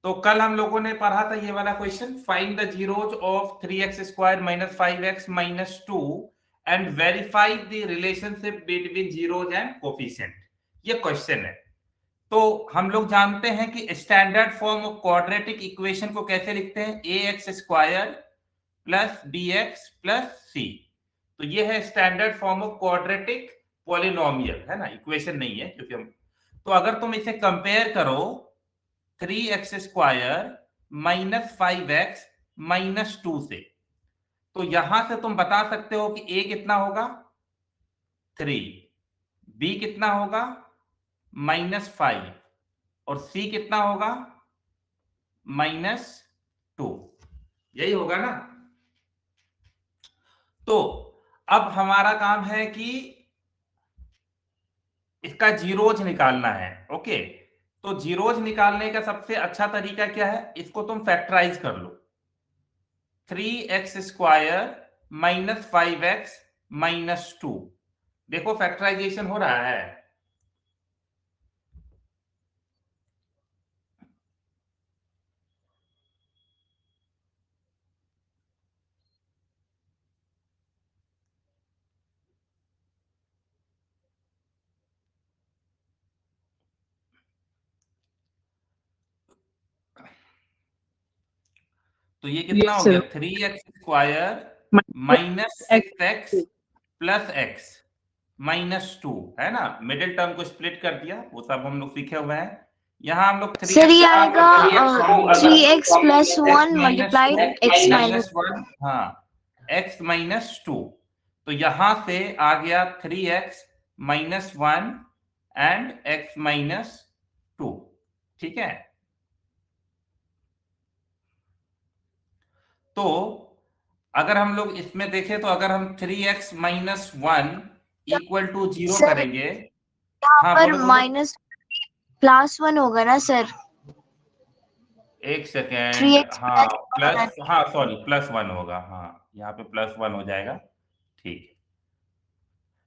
तो कल हम लोगों ने पढ़ा था ये वाला question, find the zeros of 3x² - 5x - 2 and verify the relationship between zeros and coefficient. ये क्वेश्चन है। तो हम लोग जानते हैं कि standard form of quadratic equation को कैसे लिखते हैं, ax² plus bx plus c। तो ये है standard form of quadratic polynomial, है ना, इक्वेशन नहीं है क्योंकि हम, तो अगर तुम इसे कंपेयर करो 3x² - 5x - 2 से, तो यहां से तुम बता सकते हो कि a कितना होगा 3, b कितना होगा -5 और c कितना होगा -2। यही होगा ना। तो अब हमारा काम है कि इसका जीरोज निकालना है। ओके, तो जीरोज निकालने का सबसे अच्छा तरीका क्या है, इसको तुम फैक्टराइज कर लो। 3x² - 5x - 2, देखो फैक्टराइजेशन हो रहा है। तो ये कितना हो गया 3x² - 6x प्लस x -2, है ना। मिडिल टर्म को स्प्लिट कर दिया, वो सब हम लोग सीखे हुए हैं। यहाँ हम लोग सर ये आएगा 3x + 1 मल्टीप्लाइड x - 1, हाँ, x -2। तो यहां से आ गया 3x - 1 एंड x -2। ठीक है, तो अगर हम लोग इसमें देखें तो अगर हम 3x - 1 = 0 सर करेंगे। यहाँ हाँ पर बोलो बोलो। +1 होगा ना सर, एक सेकेंड, 3x हाँ + हाँ सॉरी +1 होगा, हाँ यहाँ पे +1 हो जाएगा। ठीक है,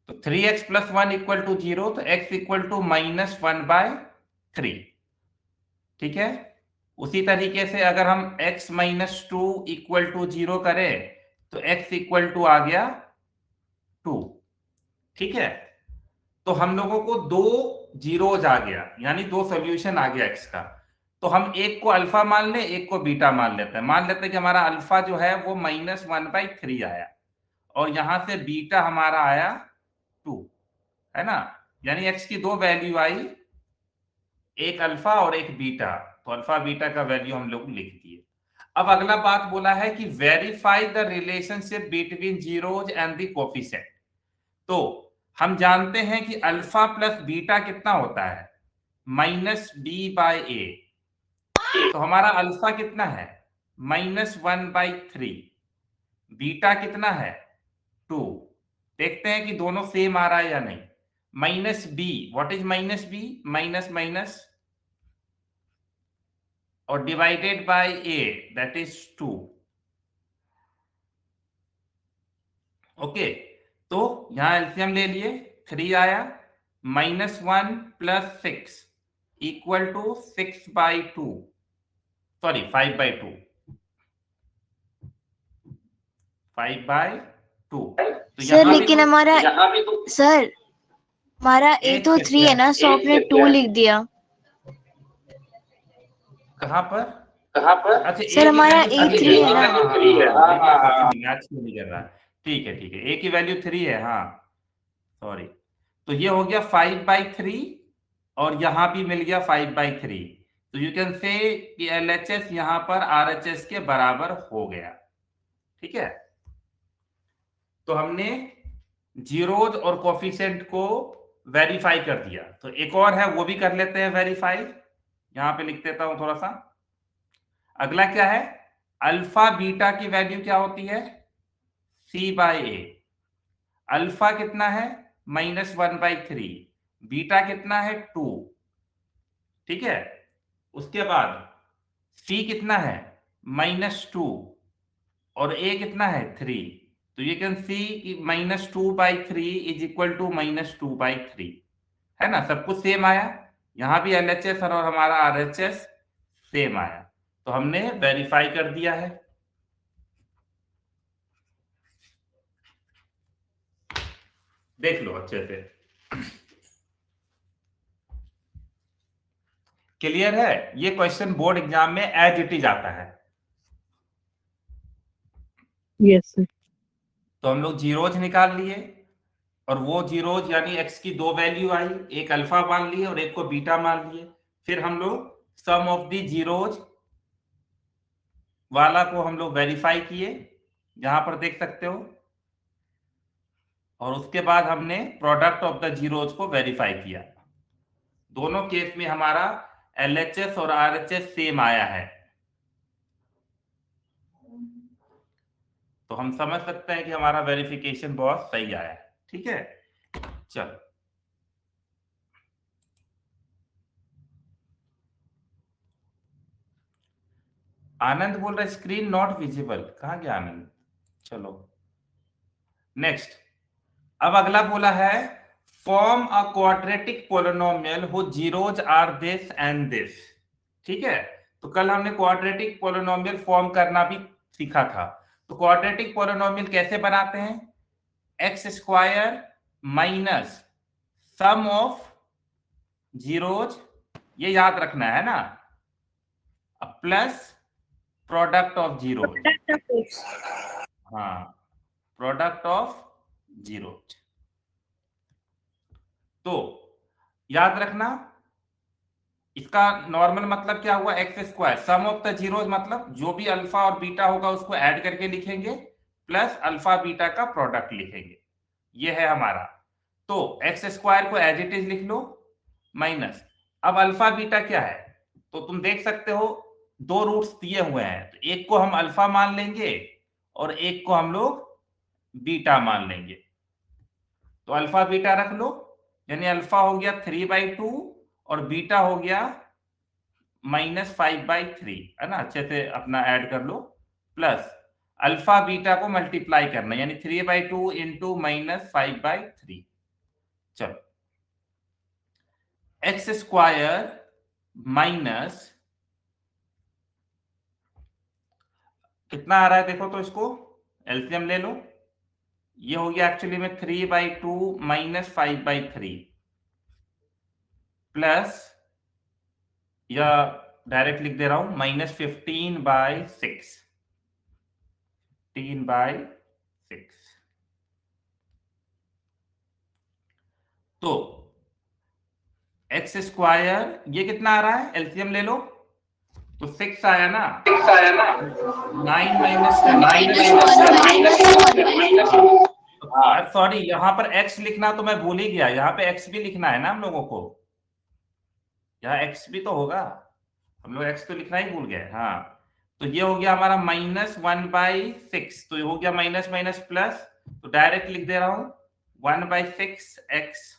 तो 3x + 1 = 0, तो x = -1/3। ठीक है, उसी तरीके से अगर हम x - 2 = 0 करें तो x आ गया 2। ठीक है, तो हम लोगों को दो जीरोज आ गया, यानी दो सॉल्यूशन आ गया x का। तो हम एक को अल्फा मान ले, एक को बीटा मान लेते हैं। मान लेते हैं कि हमारा अल्फा जो है वो -1/3 आया और यहां से बीटा हमारा आया 2, है ना। यानी x की दो वैल्यू आई, एक अल्फा और एक बीटा। तो अल्फा बीटा का वैल्यू हम लोग लिख दिए। अब अगला बात बोला है कि verify the relationship between zeros and the coefficient. तो हम जानते हैं कि अल्फा प्लस बीटा कितना होता है -b/a। तो हमारा अल्फा कितना है -1/3, बीटा कितना है 2। देखते हैं कि दोनों सेम आ रहा है या नहीं। -b, what is -b, minus minus और divided by a, that is 2। Okay, तो यहां एलसीएम ले लिए, 3 आया, -1 + 6 = 6/2, सॉरी 5/2, 5/2। तो सर यहां भी लेकिन तो हमारा सर हमारा a एक तो 3 है सेकेंड, ना, सो आपने 2 लिख दिया। कहां पर, अच्छा सर ए की हमारा वैल्यू a 3 है, 3 है हाँ ना। हाँ हाँ, देखिए पता नहीं मैच क्यों नहीं कर रहा है। ठीक है ठीक है, ए की वैल्यू 3 है, हाँ सॉरी। तो ये हो गया 5/3 और यहां भी मिल गया 5/3। तो यू कैन से कि एलएचएस यहां पर आरएचएस के बराबर हो गया। ठीक है, तो हमने जीरोज और कोफिशिएंट को वेरीफाई कर दिया। तो एक और है, वो भी कर लेते हैं वेरीफाई। यहां पे लिख देता हूं थोड़ा सा। अगला क्या है, अल्फा बीटा की वैल्यू क्या होती है c/a। अल्फा कितना है -1/3, बीटा कितना है 2। ठीक है, उसके बाद c कितना है -2 और a कितना है 3। तो यू कैन सी कि -2/3 = -2/3, है ना। सब कुछ सेम आया, यहां भी एलएचएस और हमारा आरएचएस सेम आया, तो हमने वेरीफाई कर दिया है। देख लो अच्छे से, क्लियर है? ये क्वेश्चन बोर्ड एग्जाम में एज इट इज आता है। Yes sir. तो हम लोग जीरोज निकाल लिए, और वो जीरोज यानी एक्स की दो वैल्यू आई, एक अल्फा मान लिए और एक को बीटा मान लिए। फिर हम लोग सम ऑफ द जीरोज वाला को हम लोग वेरीफाई किए, जहां पर देख सकते हो, और उसके बाद हमने प्रोडक्ट ऑफ द जीरोज को वेरीफाई किया। दोनों केस में हमारा एलएचएस और आरएचएस सेम आया है, तो हम समझ सकते हैं कि हमारा वेरिफिकेशन बहुत सही आया है। ठीक है, चलो आनंद बोल रहा है स्क्रीन नॉट विजिबल, कहां गया आनंद? चलो नेक्स्ट, अब अगला बोला है form a quadratic polynomial who zeros are this and this. ठीक है, तो कल हमने क्वाड्रेटिक पोलिनोमियल फॉर्म करना भी सीखा था। तो क्वाड्रेटिक पोलिनोमियल कैसे बनाते हैं? X square minus sum of zeros, ये याद रखना है ना, प्लस प्रोडक्ट ऑफ जीरोज। हाँ, प्रोडक्ट ऑफ जीरोज। तो याद रखना, इसका नॉर्मल मतलब क्या हुआ? X square sum of the zeros, मतलब जो भी अल्फा और बीटा होगा उसको ऐड करके लिखेंगे, प्लस अल्फा बीटा का प्रोडक्ट लिखेंगे। ये है हमारा। तो एक्स स्क्वायर को एज इट इज लिख लो, माइनस, अब अल्फा बीटा क्या है? तो तुम देख सकते हो दो रूट्स दिए हुए हैं, तो एक को हम अल्फा मान लेंगे और एक को हम लोग बीटा मान लेंगे। तो अल्फा बीटा रख लो, यानी अल्फा हो गया 3/2 और बीटा हो गया -5/3, है ना? अच्छे से अपना ऐड कर लो, प्लस अल्फा बीटा को मल्टीप्लाई करना, यानी 3/2 इंटू -5/3। चलो, एक्स स्क्वायर माइनस कितना आ रहा है देखो तो, इसको एलसीएम ले लो। ये हो गया एक्चुअली में 3/2 -5/3 प्लस, या डायरेक्ट लिख दे रहा हूं, -15/6, 15/6। तो एक्स स्क्वायर ये कितना आ रहा है? एलसीएम ले लो, तो 6 आया ना, 9 -1, सॉरी यहाँ पर x लिखना तो मैं भूल ही गया, यहाँ पे x भी लिखना है ना हम लोगों को, यहाँ x भी तो होगा, हम लोग x तो लिखना ही भूल गए। हाँ, तो ये हो गया हमारा -1/6, तो ये हो गया माइनस माइनस प्लस, तो डायरेक्ट लिख दे रहा हूं 1/6x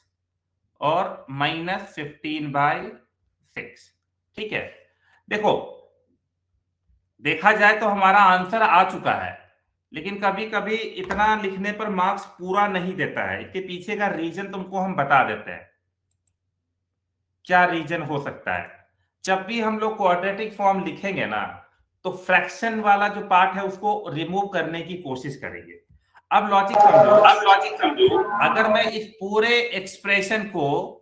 और -15/6। ठीक है, देखो देखा जाए तो हमारा आंसर आ चुका है, लेकिन कभी कभी इतना लिखने पर मार्क्स पूरा नहीं देता है। इसके पीछे का रीजन तुमको हम बता देते हैं, क्या रीजन हो सकता है। जब भी हम लोग क्वाड्रेटिक फॉर्म लिखेंगे ना, तो फ्रैक्शन वाला जो पार्ट है उसको रिमूव करने की कोशिश करेंगे। अब लॉजिक समझो, अगर मैं इस पूरे एक्सप्रेशन को,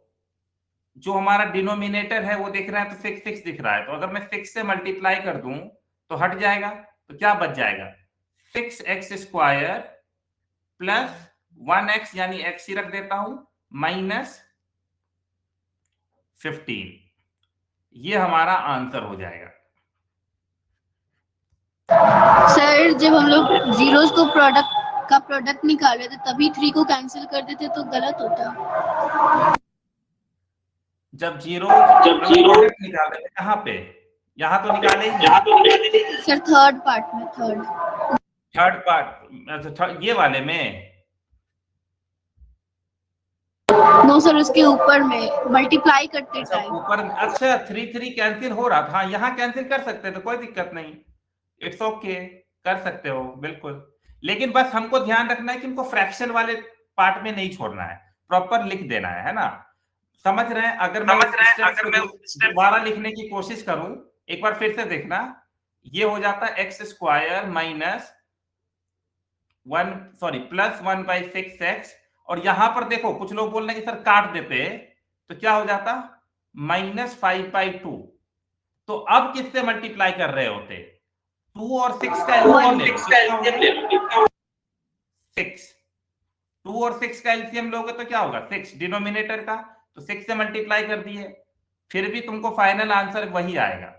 जो हमारा डिनोमिनेटर है वो दिख रहा है तो 6 दिख रहा है, तो अगर मैं 6 से मल्टीप्लाई कर दूं तो हट जाएगा, तो क्या बच जाएगा? 6x² प्लस 1x, यानी x ही रख देता हूं, -15। ये हमारा आंसर हो जाएगा। सर जब हम लोग जीरोस को प्रोडक्ट निकाले थे तभी 3 को कैंसिल कर देते तो गलत होता। जब जीरो प्रोडक्ट निकाले थे कहां पे? यहाँ तो निकाले ही नहीं सर थर्ड पार्ट में, थर्ड पार्ट, अच्छा ये वाले में। नो सर, उसके ऊपर में मल्टीप्लाई करते टाइम ऊपर में, अच्छा 3 कैंसिल हो रहा था, यहाँ कैंसिल कर सकते थे, कोई दिक्कत नहीं, इट्स ओके, कर सकते हो बिल्कुल। लेकिन बस हमको ध्यान रखना है कि इनको फ्रैक्शन वाले पार्ट में नहीं छोड़ना है, प्रॉपर लिख देना है ना? समझ रहे हैं? अगर मैं दोबारा लिखने की कोशिश करूं एक बार फिर से देखना, ये हो जाता है x square minus plus 1/6x, और यहां पर देखो कुछ लोग बोल रहे हैं कि सर काट देते, तो क्या हो जाता -5/2। तो अब किससे मल्टीप्लाई कर रहे होते? 2 और 6 का एलसीएम ले लो, 6। 2 और 6 का एलसीएम लोगे तो क्या होगा? 6 डिनोमिनेटर का, तो 6 से मल्टीप्लाई कर दिए, फिर भी तुमको फाइनल आंसर वही आएगा।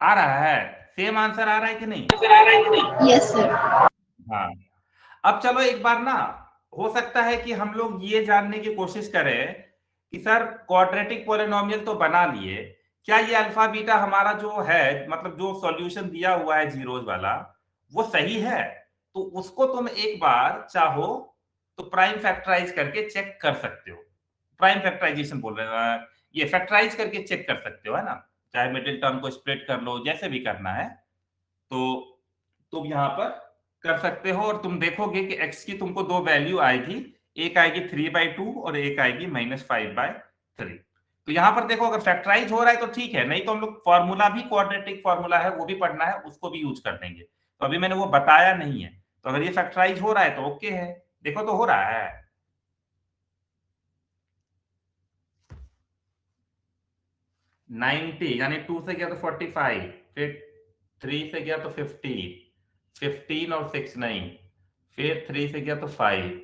आ रहा है? सेम आंसर आ रहा है कि नहीं? Yes sir. हाँ, अब चलो एक बार ना, हो सकता है कि हम लोग ये जानने की कोशिश करें कि सर क्वाड्रेटिक पॉलिनोमियल तो बना लिए, क्या ये अल्फा बीटा हमारा जो है, मतलब जो सॉल्यूशन दिया हुआ है जीरोज वाला, वो सही है? तो उसको तुम एक बार चाहो तो प्राइम फैक्टराइज करके चेक कर सकते हो। प्राइम फैक्टराइजेशन बोल रहे हैं, ये फैक्टराइज करके चेक कर सकते हो, है ना? चाहे मिडिल टर्म को स्प्लिट कर लो, जैसे भी करना है, तो तुम यहाँ पर कर सकते हो, और तुम देखोगे कि x की तुमको दो वैल्यू आएगी, एक आएगी 3/2 और एक आएगी -5/3। तो यहाँ पर देखो, अगर फैक्टराइज हो रहा है तो ठीक है, नहीं तो हम लोग फॉर्मूला भी, क्वाड्रेटिक फॉर्मूला है वो भी पढ़ना है, उसको भी यूज कर देंगे। तो अभी मैंने वो बताया नहीं है, तो अगर ये फैक्टराइज हो रहा है तो ओके है। देखो तो हो रहा है, 90 यानी 2 से गया तो 45, फिर 3 से गया तो 50, 15 और 6 नहीं, फिर 3 से गया तो 5,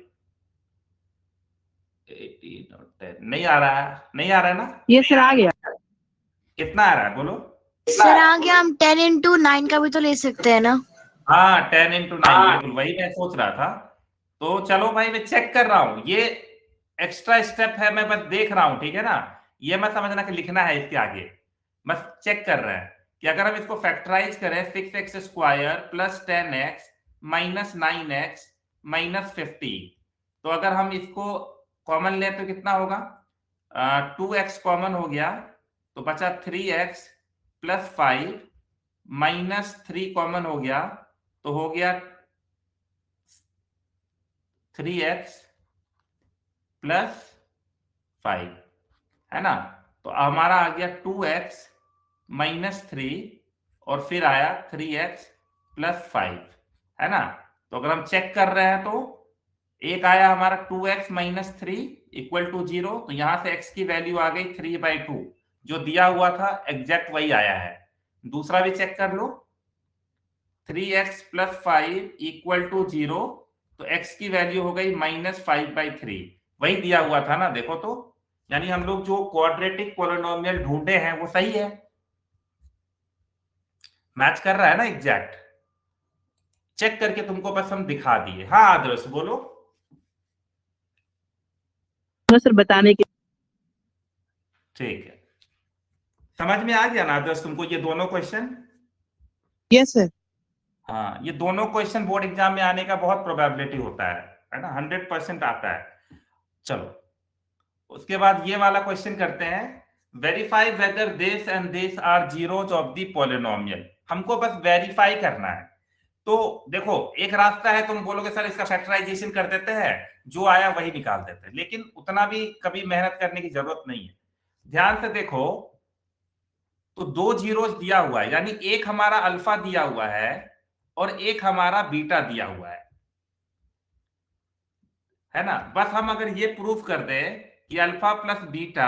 18 और 10 नहीं आ रहा है, नहीं आ रहा है ना? ये सर आ गया। कितना आ रहा है बोलो? सर आगे हम 10 into 9 का भी तो ले सकते हैं ना? हाँ, 10 into 9, बिल्कुल वही मैं सोच रहा था। तो चलो भाई, मैं चेक कर रहा हूं, ये एक्स्ट्रा स्टेप है, मैं बस देख रहा हूं, ठीक है ना? ये मत समझना कि लिखना है इसके आगे, बस चेक कर रहे हैं कि अगर हम इसको फैक्टराइज करें 6x² plus 10x minus 9x minus 50, तो अगर हम इसको कॉमन लें तो कितना होगा? 2x कॉमन हो गया, तो बचा 3x प्लस 5 माइनस 3 कॉमन हो गया, तो हो गया 3x प्लस 5, है ना? तो हमारा आ गया 2x माइनस 3 और फिर आया 3x प्लस 5, है ना? तो अगर हम चेक कर रहे हैं तो एक आया हमारा 2x माइनस 3 इक्वल टू 0, तो यहां से x की वैल्यू आ गई 3/2, जो दिया हुआ था एग्जैक्ट वही आया है। दूसरा भी चेक कर लो, 3x प्लस 5 इक्वल टू 0, तो x की वैल्यू हो गई -5/3, वही दिया हुआ था ना, देखो तो। यानी हम लोग जो क्वाड्रेटिक पॉलिनोमियल ढूंढे हैं वो सही है, मैच कर रहा है ना एग्जैक्ट। चेक करके तुमको बस हम दिखा दिए। हाँ आदर्श बोलो। सर बताने के ठीक है, समझ में आ गया ना आदर्श तुमको ये दोनों क्वेश्चन? Yes sir. हाँ, ये दोनों क्वेश्चन बोर्ड एग्जाम में आने का बहुत प्रोबेबिलिटी होता है ना, 100% आता है। चलो उसके बाद ये वाला क्वेश्चन करते हैं, verify whether this and this are zeros of the polynomial. हमको बस वेरीफाई करना है। तो देखो, एक रास्ता है, तुम बोलोगे सर इसका फैक्टराइजेशन कर देते हैं, जो आया वही निकाल देते हैं, लेकिन उतना भी कभी मेहनत करने की जरूरत नहीं है। ध्यान से देखो, तो दो जीरोज दिया हुआ है, यानी एक हमारा अल्फा दिया हुआ है और एक हमारा बीटा दिया हुआ है ना? बस हम अगर ये प्रूफ कर दें कि alpha plus beta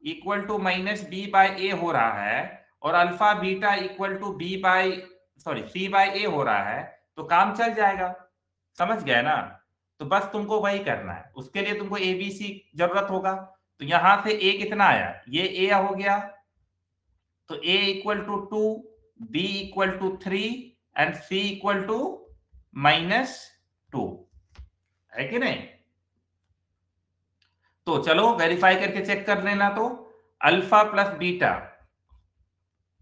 equal to -b/a हो रहा है और alpha beta equal to c/a हो रहा है, तो काम चल जाएगा। समझ गए ना? तो बस तुमको वही करना है, उसके लिए तुमको ABC जरूरत होगा। तो यहां से a कितना आया? ये a हो गया, तो a equal to 2, b equal to 3 and c equal to -2, है कि नहीं? तो चलो वेरीफाई करके चेक कर लेना। तो alpha plus beta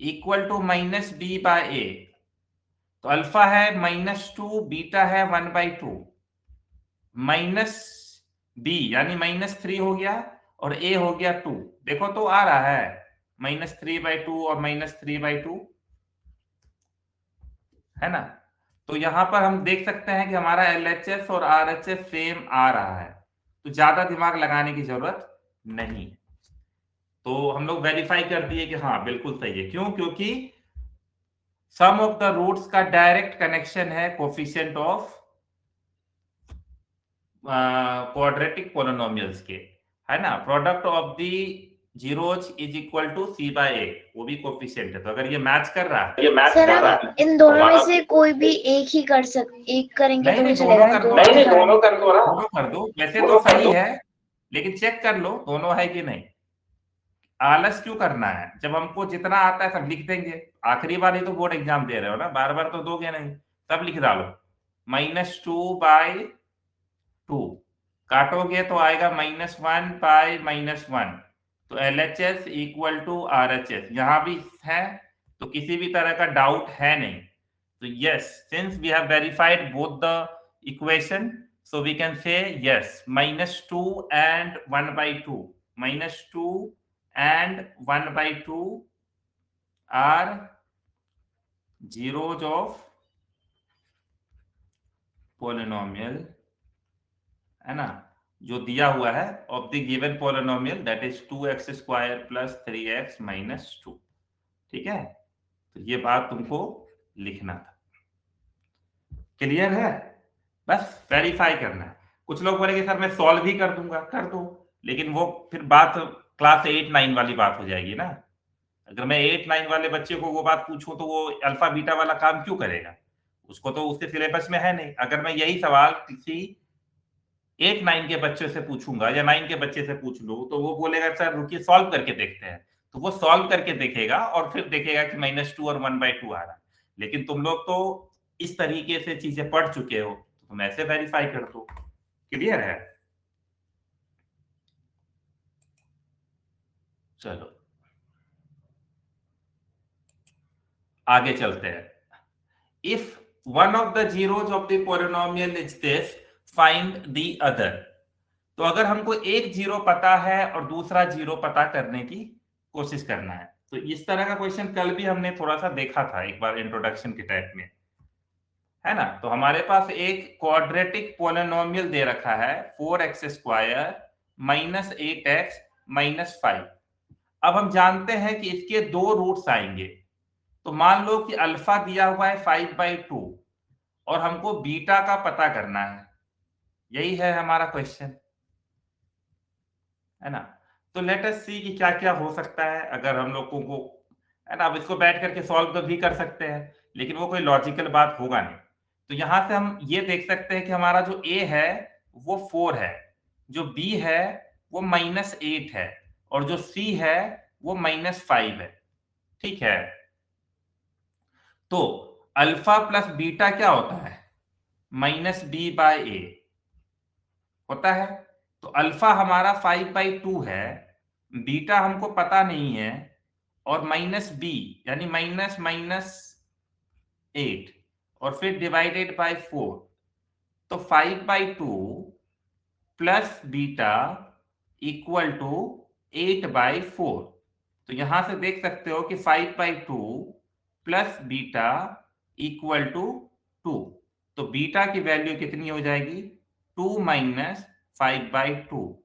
equal to -b/a, तो अल्फा है -2, बीटा है 1/2, -b यानी -3 हो गया और a हो गया 2। देखो तो आ रहा है -3/2 और -3/2, है ना? तो यहां पर हम देख सकते हैं कि हमारा LHS और RHS सेम आ रहा है, तो ज्यादा दिमाग लगाने की जरूरत नहीं है। तो हम लोग वेरीफाई कर दिए कि हाँ बिल्कुल सही है। क्यों? क्योंकि सम ऑफ द रूट्स का डायरेक्ट कनेक्शन है कोफिशिएंट ऑफ क्वाड्रेटिक पोलिनोमियल्स के, है ना। Product of the zeros is equal to C by A, वो भी कोफिशिएंट है। तो अगर ये मैच कर रहा है, सर हम इन दोनों में से कोई भी एक ही कर एक करेंगे तो भी चलेगा ना? दोनों कर दो, वैसे तो सही है, लेकिन चेक कर लो दोनों है कि नहीं। आलस क्यों करना है? जब हमको जितना आता है सब लिख देंगे। आखिरी बार ही तो बोर्ड एग्जाम दे रहे हो ना, बार बार तो दोगे नहीं। सब लिख डालो। -2/2 काटोगे तो आएगा -1/-1। तो LHS इक्वल टू RHS यहां भी है, तो किसी भी तरह का डाउट है नहीं। तो yes, since we have verified both the equation, so we can say yes, -2 and 1/2, -2 and 1/2 are zeros of polynomial, है ना, जो दिया हुआ है of the given polynomial that is 2x² + 3x - 2। ठीक है, तो ये बात तुमको लिखना था। क्लियर है? बस वेरीफाई करना है। कुछ लोग बोलेंगे सर मैं सॉल्व भी कर दूंगा, कर दो, लेकिन वो फिर बात क्लास 8-9 वाली बात हो जाएगी ना। अगर मैं 8-9 वाले बच्चे को वो बात पूछूं तो वो अल्फा बीटा वाला काम क्यों करेगा? उसको तो उसके सिलेबस में है नहीं। अगर मैं यही सवाल किसी 8-9 के बच्चे से पूछूंगा या 9 के बच्चे से पूछ लूं, तो वो बोलेगा सर रुकिए सॉल्व करके देखते हैं। तो वो सॉल्व करके देखेगा और फिर देखेगा कि -2 और 1/2 आ रहा है। लेकिन तुम लोग तो इस तरीके से चीजें पढ़ चुके हो, तो तुम ऐसे वेरीफाई कर दो। क्लियर है? चलो आगे चलते हैं। If one of the zeros of the polynomial is this, find the other. तो अगर हमको एक जीरो पता है और दूसरा जीरो पता करने की कोशिश करना है, तो इस तरह का क्वेश्चन कल भी हमने थोड़ा सा देखा था एक बार इंट्रोडक्शन के टाइप में, है ना। तो हमारे पास एक क्वाड्रेटिक पोलिनोमियल दे रखा है 4x² - 8x - 5। अब हम जानते हैं कि इसके दो रूट्स आएंगे। तो मान लो कि अल्फा दिया हुआ है 5/2 और हमको बीटा का पता करना है। यही है हमारा क्वेश्चन, है ना। तो लेट अस सी कि क्या क्या हो सकता है अगर हम लोगों को, है ना। अब इसको बैठ करके सॉल्व भी कर सकते हैं, लेकिन वो कोई लॉजिकल बात होगा नहीं। तो यहां से हम ये देख सकते हैं कि हमारा जो A है वो 4 है, जो B है वो -8 है, और जो C है वो -5 है। ठीक है, तो अल्फा प्लस बीटा क्या होता है? -B/A होता है। तो अल्फा हमारा 5/2 है, बीटा हमको पता नहीं है, और -B यानी -8 और फिर डिवाइडेड बाय 4। तो 5/2 प्लस बीटा इक्वल टू 8/4। तो यहां से देख सकते हो कि 5/2 प्लस बीटा इक्वल टू 2। तो बीटा की वैल्यू कितनी हो जाएगी? 2 - 5/2।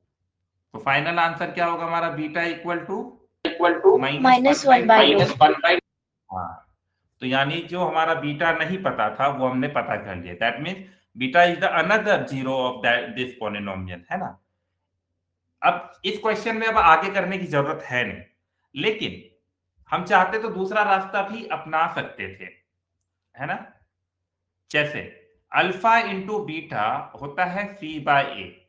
तो फाइनल आंसर क्या होगा हमारा? Beta equal to -1/2। हाँ, तो यानी जो हमारा बीटा नहीं पता था वो हमने पता कर लिया। That means beta is the another zero of this polynomial, है ना। अब इस क्वेश्चन में अब आगे करने की जरूरत है नहीं, लेकिन हम चाहते तो दूसरा रास्ता भी अपना सकते थे, है ना। जैसे अल्फा इंटू बीटा होता है C/A।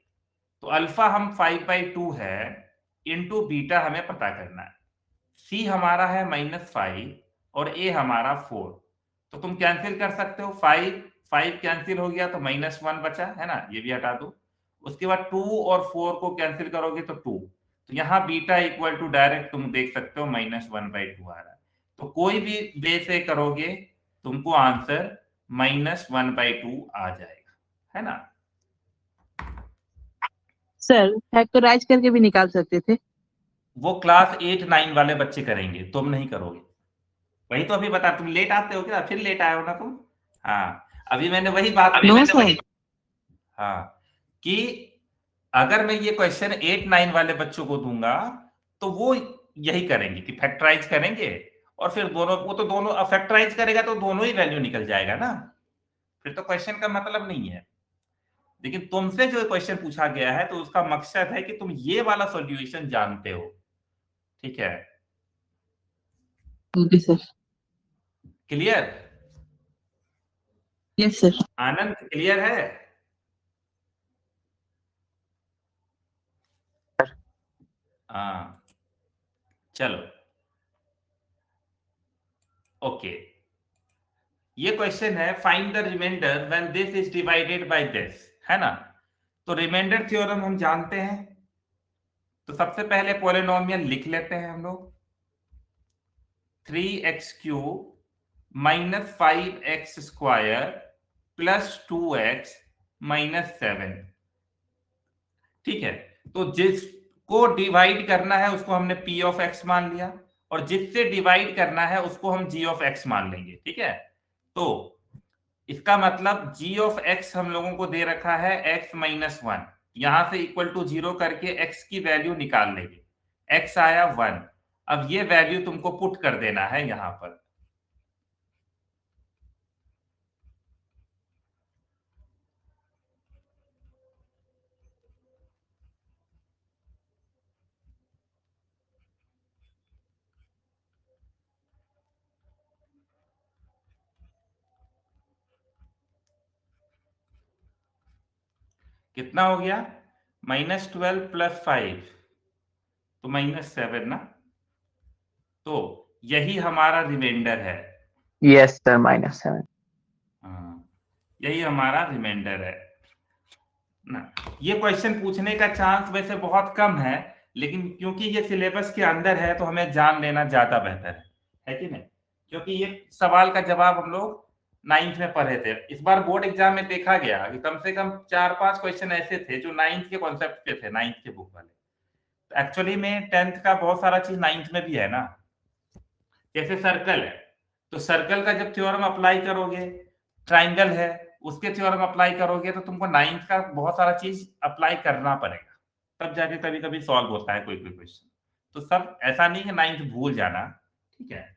तो अल्फा हम 5/2 है, इंटू बीटा हमें पता करना है। C हमारा है -5 और A हमारा 4। तो तुम कैंसिल कर सकते हो, 5 कैंसिल हो गया तो -1 बचा, है ना, ये भी हटा दो। उसके बाद 2 और 4 को कैंसिल करोगे तो 2। तो यहाँ बीटा इक्वल टू डायरेक्ट तुम देख सकते हो -1/2 आ रहा है। तो कोई भी वे से करोगे तुमको आंसर -1/2 आ जाएगा, है ना। सर फैक्टराइज करके भी निकाल सकते थे। वो क्लास 8-9 वाले बच्चे करेंगे, तुम नहीं करोगे। वही तो अभी बता, तुम लेट आते हो क्या? फिर लेट आए हो ना तुम। हाँ, अभी मैंने वही बात नो सर। हाँ, कि अगर मैं ये क्वेश्चन 8-9 वाले बच्चों को दूंगा तो वो यही करेंगे कि फैक्टराइज करेंगे और फिर दोनों, वो तो दोनों फैक्टराइज करेगा तो दोनों ही वैल्यू निकल जाएगा ना, फिर तो क्वेश्चन का मतलब नहीं है। लेकिन तुमसे जो क्वेश्चन पूछा गया है तो उसका मकसद है कि तुम ये वाला सॉल्यूशन जानते हो, ठीक है? Okay sir. Clear? Yes sir. Anand clear है? हाँ, चलो ओके। ये क्वेश्चन है find the remainder when this is divided by this, है ना? तो रिमाइंडर थ्योरम हम जानते हैं, तो सबसे पहले पॉलिनोमियल लिख लेते हैं हम लोग। 3x³ minus 5x² plus 2x minus 7, ठीक है? तो जिसको डिवाइड करना है उसको हमने p ऑफ x मान लिया, और जिससे डिवाइड करना है उसको हम g ऑफ x मान लेंगे, ठीक है? तो इसका मतलब g ऑफ x हम लोगों को दे रखा है x माइनस 1, यहां से इक्वल टू 0 करके x की वैल्यू निकाल लेंगे। x आया 1, अब ये वैल्यू तुमको पुट कर देना है यहां पर। कितना हो गया? -12 प्लस 5 तो -7 ना, तो यही हमारा रिमाइंडर है। Yes sir, -7। हाँ, यही हमारा रिमाइंडर है ना। ये क्वेश्चन पूछने का चांस वैसे बहुत कम है, लेकिन क्योंकि ये सिलेबस के अंदर है तो हमें जान लेना ज्यादा बेहतर है कि नहीं? क्योंकि ये सवाल का जवाब हम लोग 9th में पढ़े थे। इस बार बोर्ड एग्जाम में देखा गया कि कम से कम 4-5 क्वेश्चन ऐसे थे जो 9th के कॉन्सेप्ट के थे, 9th के बुक वाले। एक्चुअली में 10th का बहुत सारा चीज 9th में भी है ना। जैसे सर्कल है, तो सर्कल का जब थ्योरम अप्लाई करोगे, ट्राइंगल है उसके थ्योरम अप्लाई करोगे, तो तुमको 9th का बहुत सारा चीज अप्लाई करना पड़ेगा, तब जाके कभी कभी सॉल्व होता है कोई कोई क्वेश्चन। तो सब ऐसा नहीं कि 9th भूल जाना, ठीक है?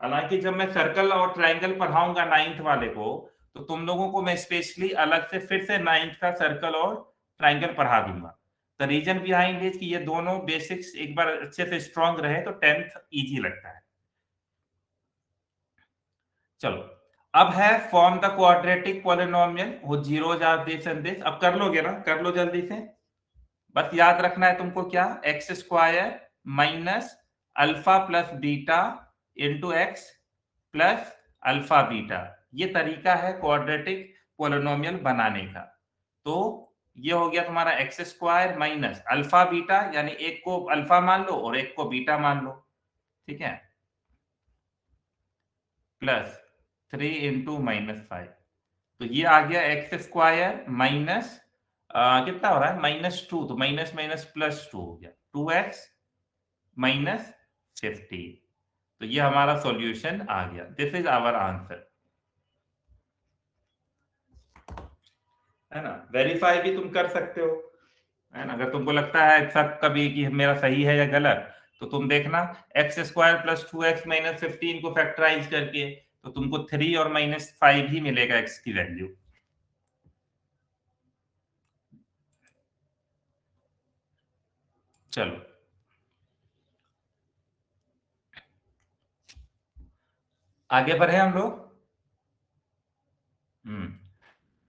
हालांकि जब मैं सर्कल और ट्राइंगल पढ़ाऊंगा 9th वाले को, तो तुम लोगों को मैं स्पेशली अलग से फिर से 9th का सर्कल और ट्राइंगल पढ़ा दूंगा। द रीजन बिहाइंड इज कि ये दोनों बेसिक्स एक बार अच्छे से स्ट्रांग रहे तो 10th इजी लगता है। चलो, अब है फॉर्म द क्वाड्रेटिक पॉलिनोमियल वो zeros are this and this. अब कर लोगे ना? कर लो जल्दी से। बस याद रखना है तुमको क्या, x² minus alpha plus beta into x plus alpha beta. ये तरीका है क्वाड्रेटिक पॉलिनोमियल बनाने का। तो ये हो गया तुम्हारा x² माइनस अल्फा बीटा, यानी एक को अल्फा मान लो और एक को बीटा मान लो, ठीक है? प्लस 3 इंटू -5, तो ये आ गया x² माइनस कितना हो रहा है, -2, तो माइनस माइनस प्लस 2 हो गया 2x माइनस 50। तो ये हमारा सॉल्यूशन आ गया। दिस इज आवर आंसर, है ना? वेरीफाई भी तुम कर सकते हो, है ना? अगर तुमको लगता है सब कभी कि मेरा सही है या गलत, तो तुम देखना x² प्लस 2x माइनस 15 को फैक्टराइज करके, तो तुमको 3 और -5 ही मिलेगा x की वैल्यू। चलो, आगे बढ़े हम लोग।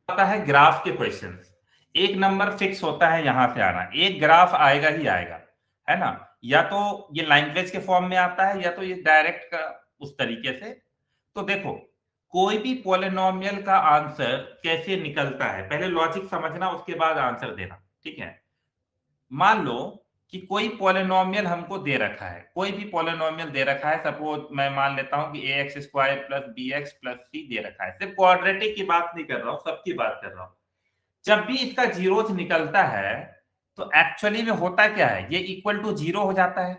आता है ग्राफ के क्वेश्चंस। एक नंबर फिक्स होता है यहां से आना, एक ग्राफ आएगा ही आएगा, है ना? या तो ये लाइनवेज के फॉर्म में आता है या तो ये डायरेक्ट का उस तरीके से। तो देखो, कोई भी पॉलिनोमियल का आंसर कैसे निकलता है, पहले लॉजिक समझना उसके बाद आंसर देना, ठीक है? मान लो कि कोई पॉलिनोमियल हमको दे रखा है, कोई भी पॉलिनोमियल दे रखा है, सपोज मैं मान लेता हूं कि ax² plus bx plus c दे रखा है। सिर्फ क्वाड्रेटिक की बात नहीं कर रहा हूं, सबकी बात कर रहा हूं। जब भी इसका जीरोथ निकलता है तो एक्चुअली में होता क्या है, ये इक्वल टू 0 हो जाता है।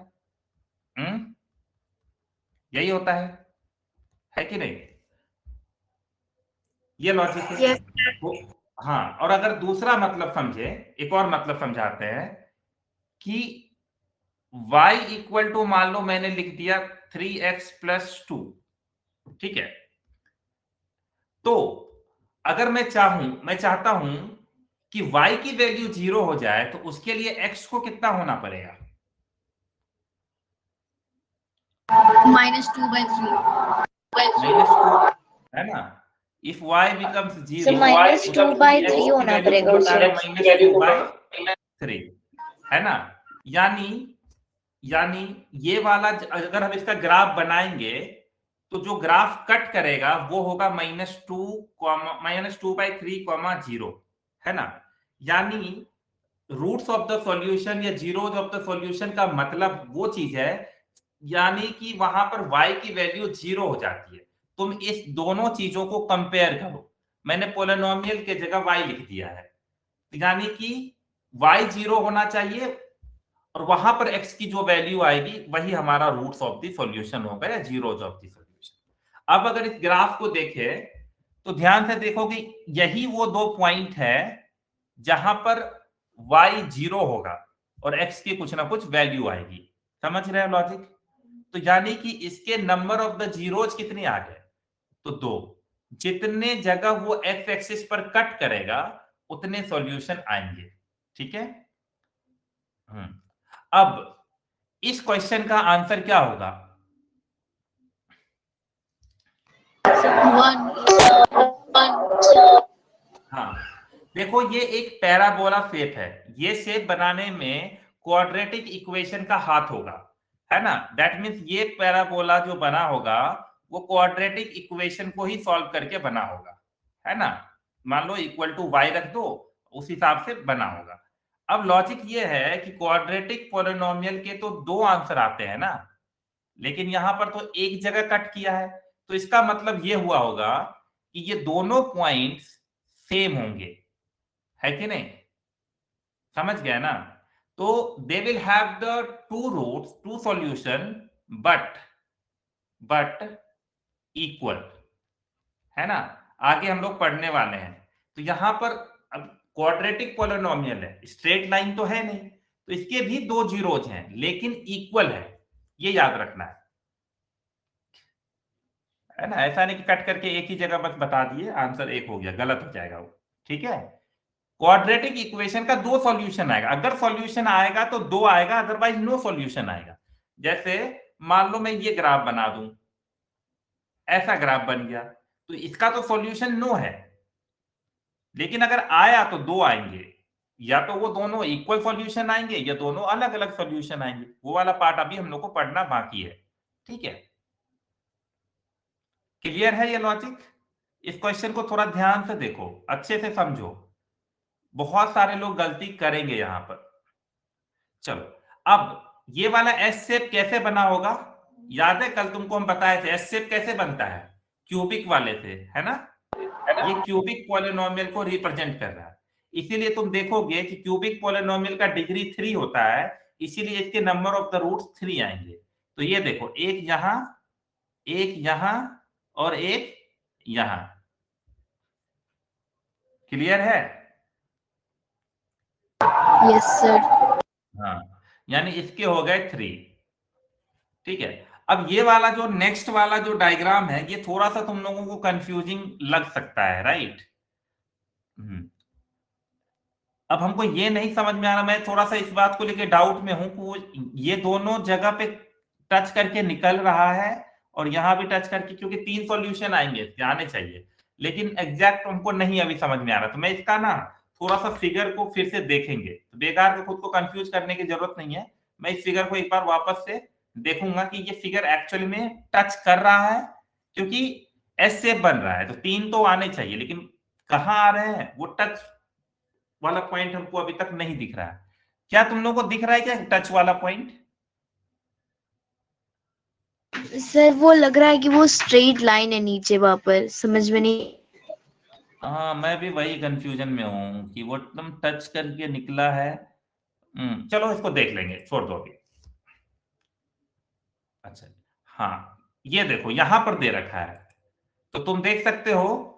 यही होता है कि नहीं? ये लॉजिक है। Yes. हाँ, और अगर दूसरा मतलब समझे, एक और मतलब समझाते हैं कि y इक्वल टू मान लो मैंने लिख दिया 3x प्लस 2, ठीक है। तो अगर मैं चाहता हूं कि y की वैल्यू 0 हो जाए तो उसके लिए x को कितना होना पड़ेगा? -2/3 -2, है ना। इफ y becomes 0 So -2/3 होना पड़ेगा उस -2/3, है ना। यानी ये वाला अगर हम इसका ग्राफ बनाएंगे तो जो ग्राफ कट करेगा वो होगा -2/3, 0, है ना। यानी रूट्स ऑफ द सॉल्यूशन या जीरोज ऑफ द सॉल्यूशन का मतलब वो चीज है, यानी कि वहां पर y की वैल्यू 0 हो जाती है। तुम इस दोनों चीजों को कंपेयर करो। मैंने पोलिनोमियल के जगह y लिख दिया है, यानी कि y 0 होना चाहिए और वहां पर x की जो वैल्यू आएगी वही हमारा रूट्स ऑफ द सॉल्यूशन होगा या जीरोज ऑफ द सॉल्यूशन। अब अगर इस ग्राफ को देखें तो ध्यान से देखो कि यही वो दो पॉइंट है जहां पर y 0 होगा और x की कुछ ना कुछ वैल्यू आएगी। समझ रहे हो लॉजिक? तो यानी कि इसके नंबर ऑफ द जीरोज कितने आ गए? तो 2। जितने जगह वो x एक्सिस पर कट करेगा उतने सॉल्यूशन आएंगे, ठीक है। अब इस क्वेश्चन का आंसर क्या होगा? 1 हाँ, देखो ये एक पैराबोला शेप है। ये शेप बनाने में क्वाड्रेटिक इक्वेशन का हाथ होगा, है ना। दैट मीन्स ये पैराबोला जो बना होगा वो क्वाड्रेटिक इक्वेशन को ही सॉल्व करके बना होगा, है ना। मान लो इक्वल टू y रख दो, उस हिसाब से बना होगा। अब लॉजिक ये है कि क्वाड्रेटिक पॉलिनोमियल के तो दो आंसर आते हैं ना, लेकिन यहां पर तो एक जगह कट किया है, तो इसका मतलब ये हुआ होगा कि ये दोनों पॉइंट्स सेम होंगे, है कि नहीं? समझ गया ना। तो they will have the two roots, two solution, but equal, है ना। आगे हम लोग पढ़ने वाले हैं। तो यहां पर अब क्वाड्रेटिक पॉलिनोमियल है, स्ट्रेट लाइन तो है नहीं, तो इसके भी दो जीरोज हैं लेकिन इक्वल है, ये याद रखना है ना। ऐसा नहीं कि कट करके एक ही जगह बस बता दिए आंसर एक हो गया, गलत हो जाएगा वो, ठीक है। क्वाड्रेटिक इक्वेशन का दो सॉल्यूशन आएगा, अगर सॉल्यूशन आएगा तो दो आएगा, अदरवाइज नो सॉल्यूशन आएगा। जैसे मान लो मैं ये ग्राफ बना दूं, ऐसा ग्राफ बन गया, तो इसका तो सॉल्यूशन नो है, लेकिन अगर आया तो दो आएंगे, या तो वो दोनों इक्वल सॉल्यूशन आएंगे या दोनों अलग अलग सॉल्यूशन आएंगे। वो वाला पार्ट अभी हम लोग को पढ़ना बाकी है, ठीक है। क्लियर है ये लॉजिक? इस क्वेश्चन को थोड़ा ध्यान से देखो, अच्छे से समझो, बहुत सारे लोग गलती करेंगे यहां पर। चलो, अब ये वाला एस शेप कैसे बना होगा? याद है कल तुमको हम बताए थे एस शेप कैसे बनता है, क्यूबिक वाले से, है ना। ये क्यूबिक पॉलिनोमियल को रिप्रेजेंट कर रहा है, इसीलिए तुम देखोगे कि क्यूबिक पॉलिनोमियल का डिग्री 3 होता है, इसीलिए इसके नंबर ऑफ द रूट्स 3 आएंगे। तो ये देखो, एक यहां और एक यहां। क्लियर है? Yes sir. हाँ, यानी इसके हो गए 3, ठीक है। अब ये वाला जो नेक्स्ट वाला जो डायग्राम है, ये थोड़ा सा तुम लोगों को कंफ्यूजिंग लग सकता है, राइट। अब हमको ये नहीं समझ में आ रहा, मैं थोड़ा सा इस बात को लेके डाउट में हूं कि ये दोनों जगह पे टच करके निकल रहा है और यहां भी टच करके, क्योंकि 3 सॉल्यूशन आएंगे, आने चाहिए, लेकिन एग्जैक्ट हमको नहीं अभी समझ में आ रहा। तो मैं इसका ना थोड़ा सा फिगर को फिर से देखेंगे, तो बेकार के खुद को कंफ्यूज करने की जरूरत नहीं है। मैं इस फिगर को एक बार वापस से देखूंगा कि ये फिगर एक्चुअली में टच कर रहा है, क्योंकि एस शेप बन रहा है तो 3 तो आने चाहिए, लेकिन कहाँ आ रहे हैं वो टच वाला पॉइंट हमको अभी तक नहीं दिख रहा है। क्या तुम लोगों को दिख रहा है क्या टच वाला पॉइंट? सर वो लग रहा है कि वो स्ट्रेट लाइन है नीचे, वहां पर समझ में नहीं। हाँ, मैं भी वही कंफ्यूजन में हूँ कि वो एकदम टच करके निकला है। चलो इसको देख लेंगे, छोड़ दो अभी। अच्छा, हाँ, ये देखो यहां पर दे रखा है, तो तुम देख सकते हो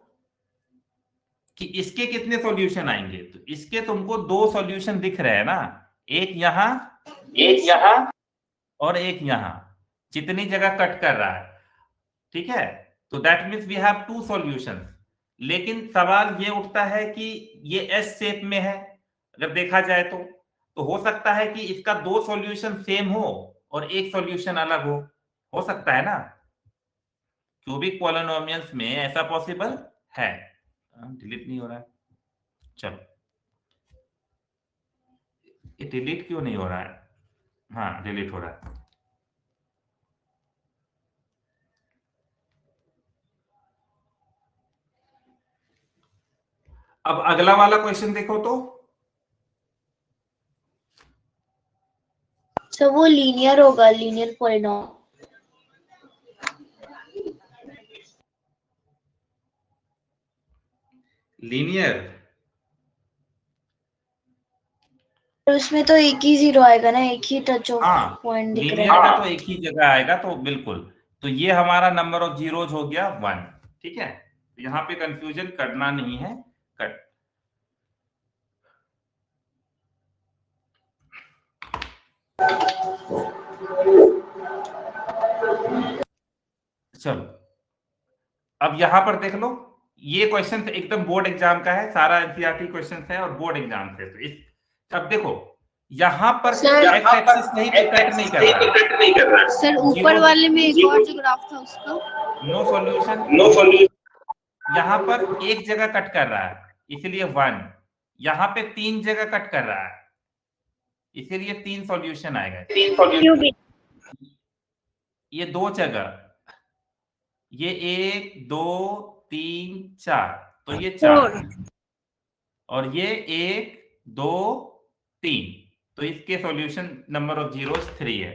कि इसके कितने सॉल्यूशन आएंगे। तो इसके तुमको 2 सॉल्यूशन दिख रहे हैं ना, एक यहां और एक यहां, जितनी जगह कट कर रहा है, ठीक है, तो that means we have two solutions. लेकिन सवाल ये उठता है कि ये एस शेप में है, अगर देखा जाए तो हो सकता है कि इसका दो सॉल्यूशन सेम हो और एक सॉल्यूशन अलग हो सकता है ना, क्यूबिक पॉलिनोमियल्स में ऐसा पॉसिबल है। डिलीट नहीं हो रहा है, चलो, ये डिलीट क्यों नहीं हो रहा है? हाँ, डिलीट हो रहा है। अब अगला वाला क्वेश्चन देखो तो, सर वो लीनियर होगा, लीनियर पॉलिनॉमियल। लीनियर, उसमें तो एक ही जीरो आएगा ना, एक ही टच ऑफ हाँ, पॉइंट दिख लीनियर रहा का है। तो एक ही जगह आएगा, तो बिल्कुल, तो ये हमारा नंबर ऑफ जीरोज हो गया 1, ठीक है, यहाँ पे कंफ्यूजन करना नहीं है, कट। चलो, अब यहां पर देख लो, ये क्वेश्चन एकदम बोर्ड एग्जाम का है, सारा एनसीईआरटी क्वेश्चन है और बोर्ड एग्जाम से, तो इस, अब देखो यहां पर एक्स एक्सिस नहीं कट नहीं कर रहा है। सर ऊपर वाले में एक और जो ग्राफ था उसका नो सॉल्यूशन, यहां पर एक जगह कट कर रहा है इसलिए 1, यहां पे 3 जगह कट कर रहा है इसीलिए 3 सॉल्यूशन आएगा। ये 2 जगह, ये 1 2 3 4, तो ये 4, और ये 1 2 3, तो इसके सॉल्यूशन नंबर ऑफ जीरोस 3 है,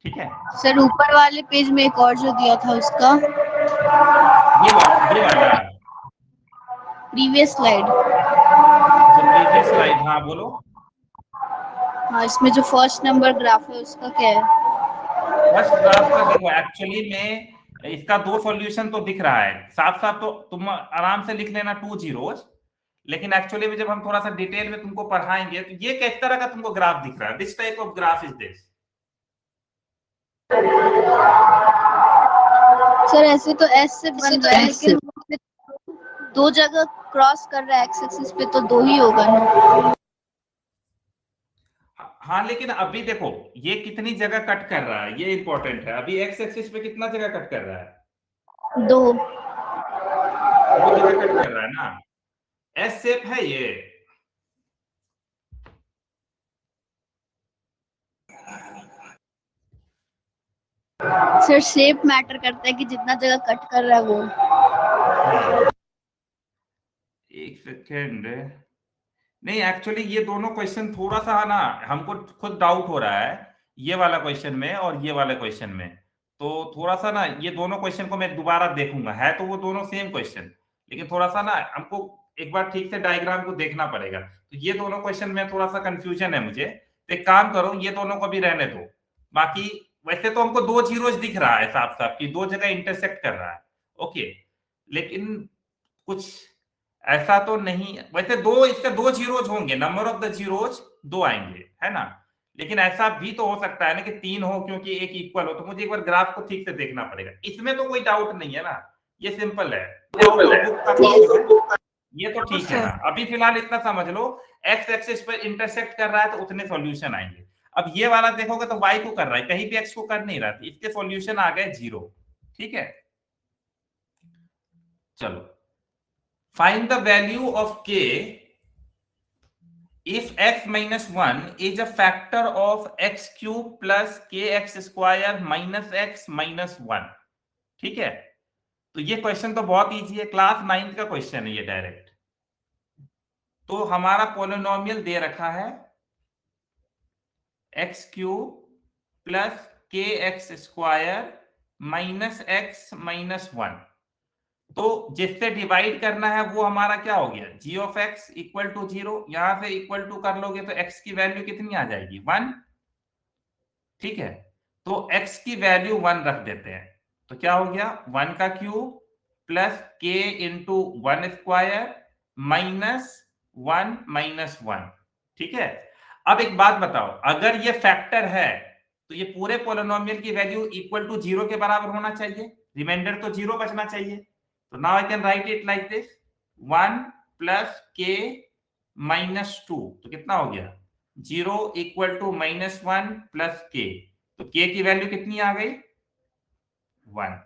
ठीक है। सर ऊपर वाले पेज में एक और जो दिया था उसका ये वाला प्रीवियस स्लाइड, प्रीवियस स्लाइड, हाँ बोलो। हाँ इसमें जो फर्स्ट नंबर ग्राफ है उसका क्या है? फर्स्ट ग्राफ का देखो, एक्चुअली में इसका 2 सॉल्यूशन तो दिख रहा है साफ साफ, तो तुम आराम से लिख लेना 2 जीरोस, लेकिन एक्चुअली में जब हम थोड़ा सा डिटेल में तुमको पढ़ाएंगे तो ये किस तरह का तुमको ग्राफ दिख रहा है, this type of graph is this. Sir ऐसे तो एस से बन रहा है, लेकिन 2 जगह क्रॉस कर रहा है एक्स एक्सिस पे, तो 2 ही होगा ना। हाँ, लेकिन अभी देखो ये कितनी जगह कट कर रहा है, ये इंपॉर्टेंट है। अभी एक्स एक्सिस पे कितना जगह कट कर रहा है? 2 जगह कट कर रहा है ना, एस शेप है ये। सर शेप मैटर करता है कि जितना जगह कट कर रहा है वो। एक सेकेंड, नहीं एक्चुअली ये दोनों क्वेश्चन थोड़ा सा ना हमको खुद डाउट हो रहा है, ये वाला क्वेश्चन में और ये वाले क्वेश्चन में, तो थोड़ा सा ना ये दोनों क्वेश्चन को मैं दोबारा देखूंगा, है तो वो दोनों सेम क्वेश्चन, लेकिन थोड़ा सा ना हमको एक बार ठीक से डायग्राम को देखना पड़ेगा। तो ये दोनों क्वेश्चन में थोड़ा सा कंफ्यूजन है मुझे, तो एक काम करो ये दोनों को भी रहने दो। बाकी वैसे तो हमको 2 जीरोज दिख रहा है साफ साफ कि 2 जगह इंटरसेक्ट कर रहा है, ओके, लेकिन कुछ ऐसा तो नहीं, वैसे 2 इसके 2 जीरोज होंगे, नंबर ऑफ द जीरोज 2 आएंगे, है ना, लेकिन ऐसा भी तो हो सकता है ना कि 3 हो क्योंकि एक इक्वल हो, तो मुझे एक बार ग्राफ को ठीक से देखना पड़ेगा। इसमें तो कोई डाउट नहीं है ना, ये सिंपल है, ये तो ठीक है ना। अभी फिलहाल इतना समझ लो, एक्स एक्सिस पर इंटरसेक्ट कर रहा है तो उतने सॉल्यूशन आएंगे। अब ये वाला देखोगे तो वाई को कर रहा है, कहीं भी एक्स को कर नहीं रहा था, इसके सॉल्यूशन आ गए 0, ठीक है। चलो, find the value of k if x minus 1 is a factor of x cube plus kx square minus x minus 1, ठीक है। तो ये क्वेश्चन तो बहुत इजी है, क्लास 9 का क्वेश्चन है ये डायरेक्ट। तो हमारा पोलिनोमियल दे रखा है x क्यूब प्लस के x square minus x minus 1, तो जिससे डिवाइड करना है वो हमारा क्या हो गया, g of x equal to 0, यहां से इक्वल टू कर लोगे तो x की वैल्यू कितनी आ जाएगी, 1, ठीक है। तो x की वैल्यू 1 रख देते हैं, तो क्या हो गया 1 का cube plus k into 1 square minus 1 minus 1, ठीक है। अब एक बात बताओ, अगर ये फैक्टर है तो ये पूरे पोलिनोमियल की वैल्यू इक्वल टू 0 के बराबर होना चाहिए, रिमाइंडर तो 0 बचना चाहिए। तो now I can write it like this 1 plus k minus 2, तो कितना हो गया 0 इक्वल टू -1 प्लस k, तो k की वैल्यू कितनी आ गई 1।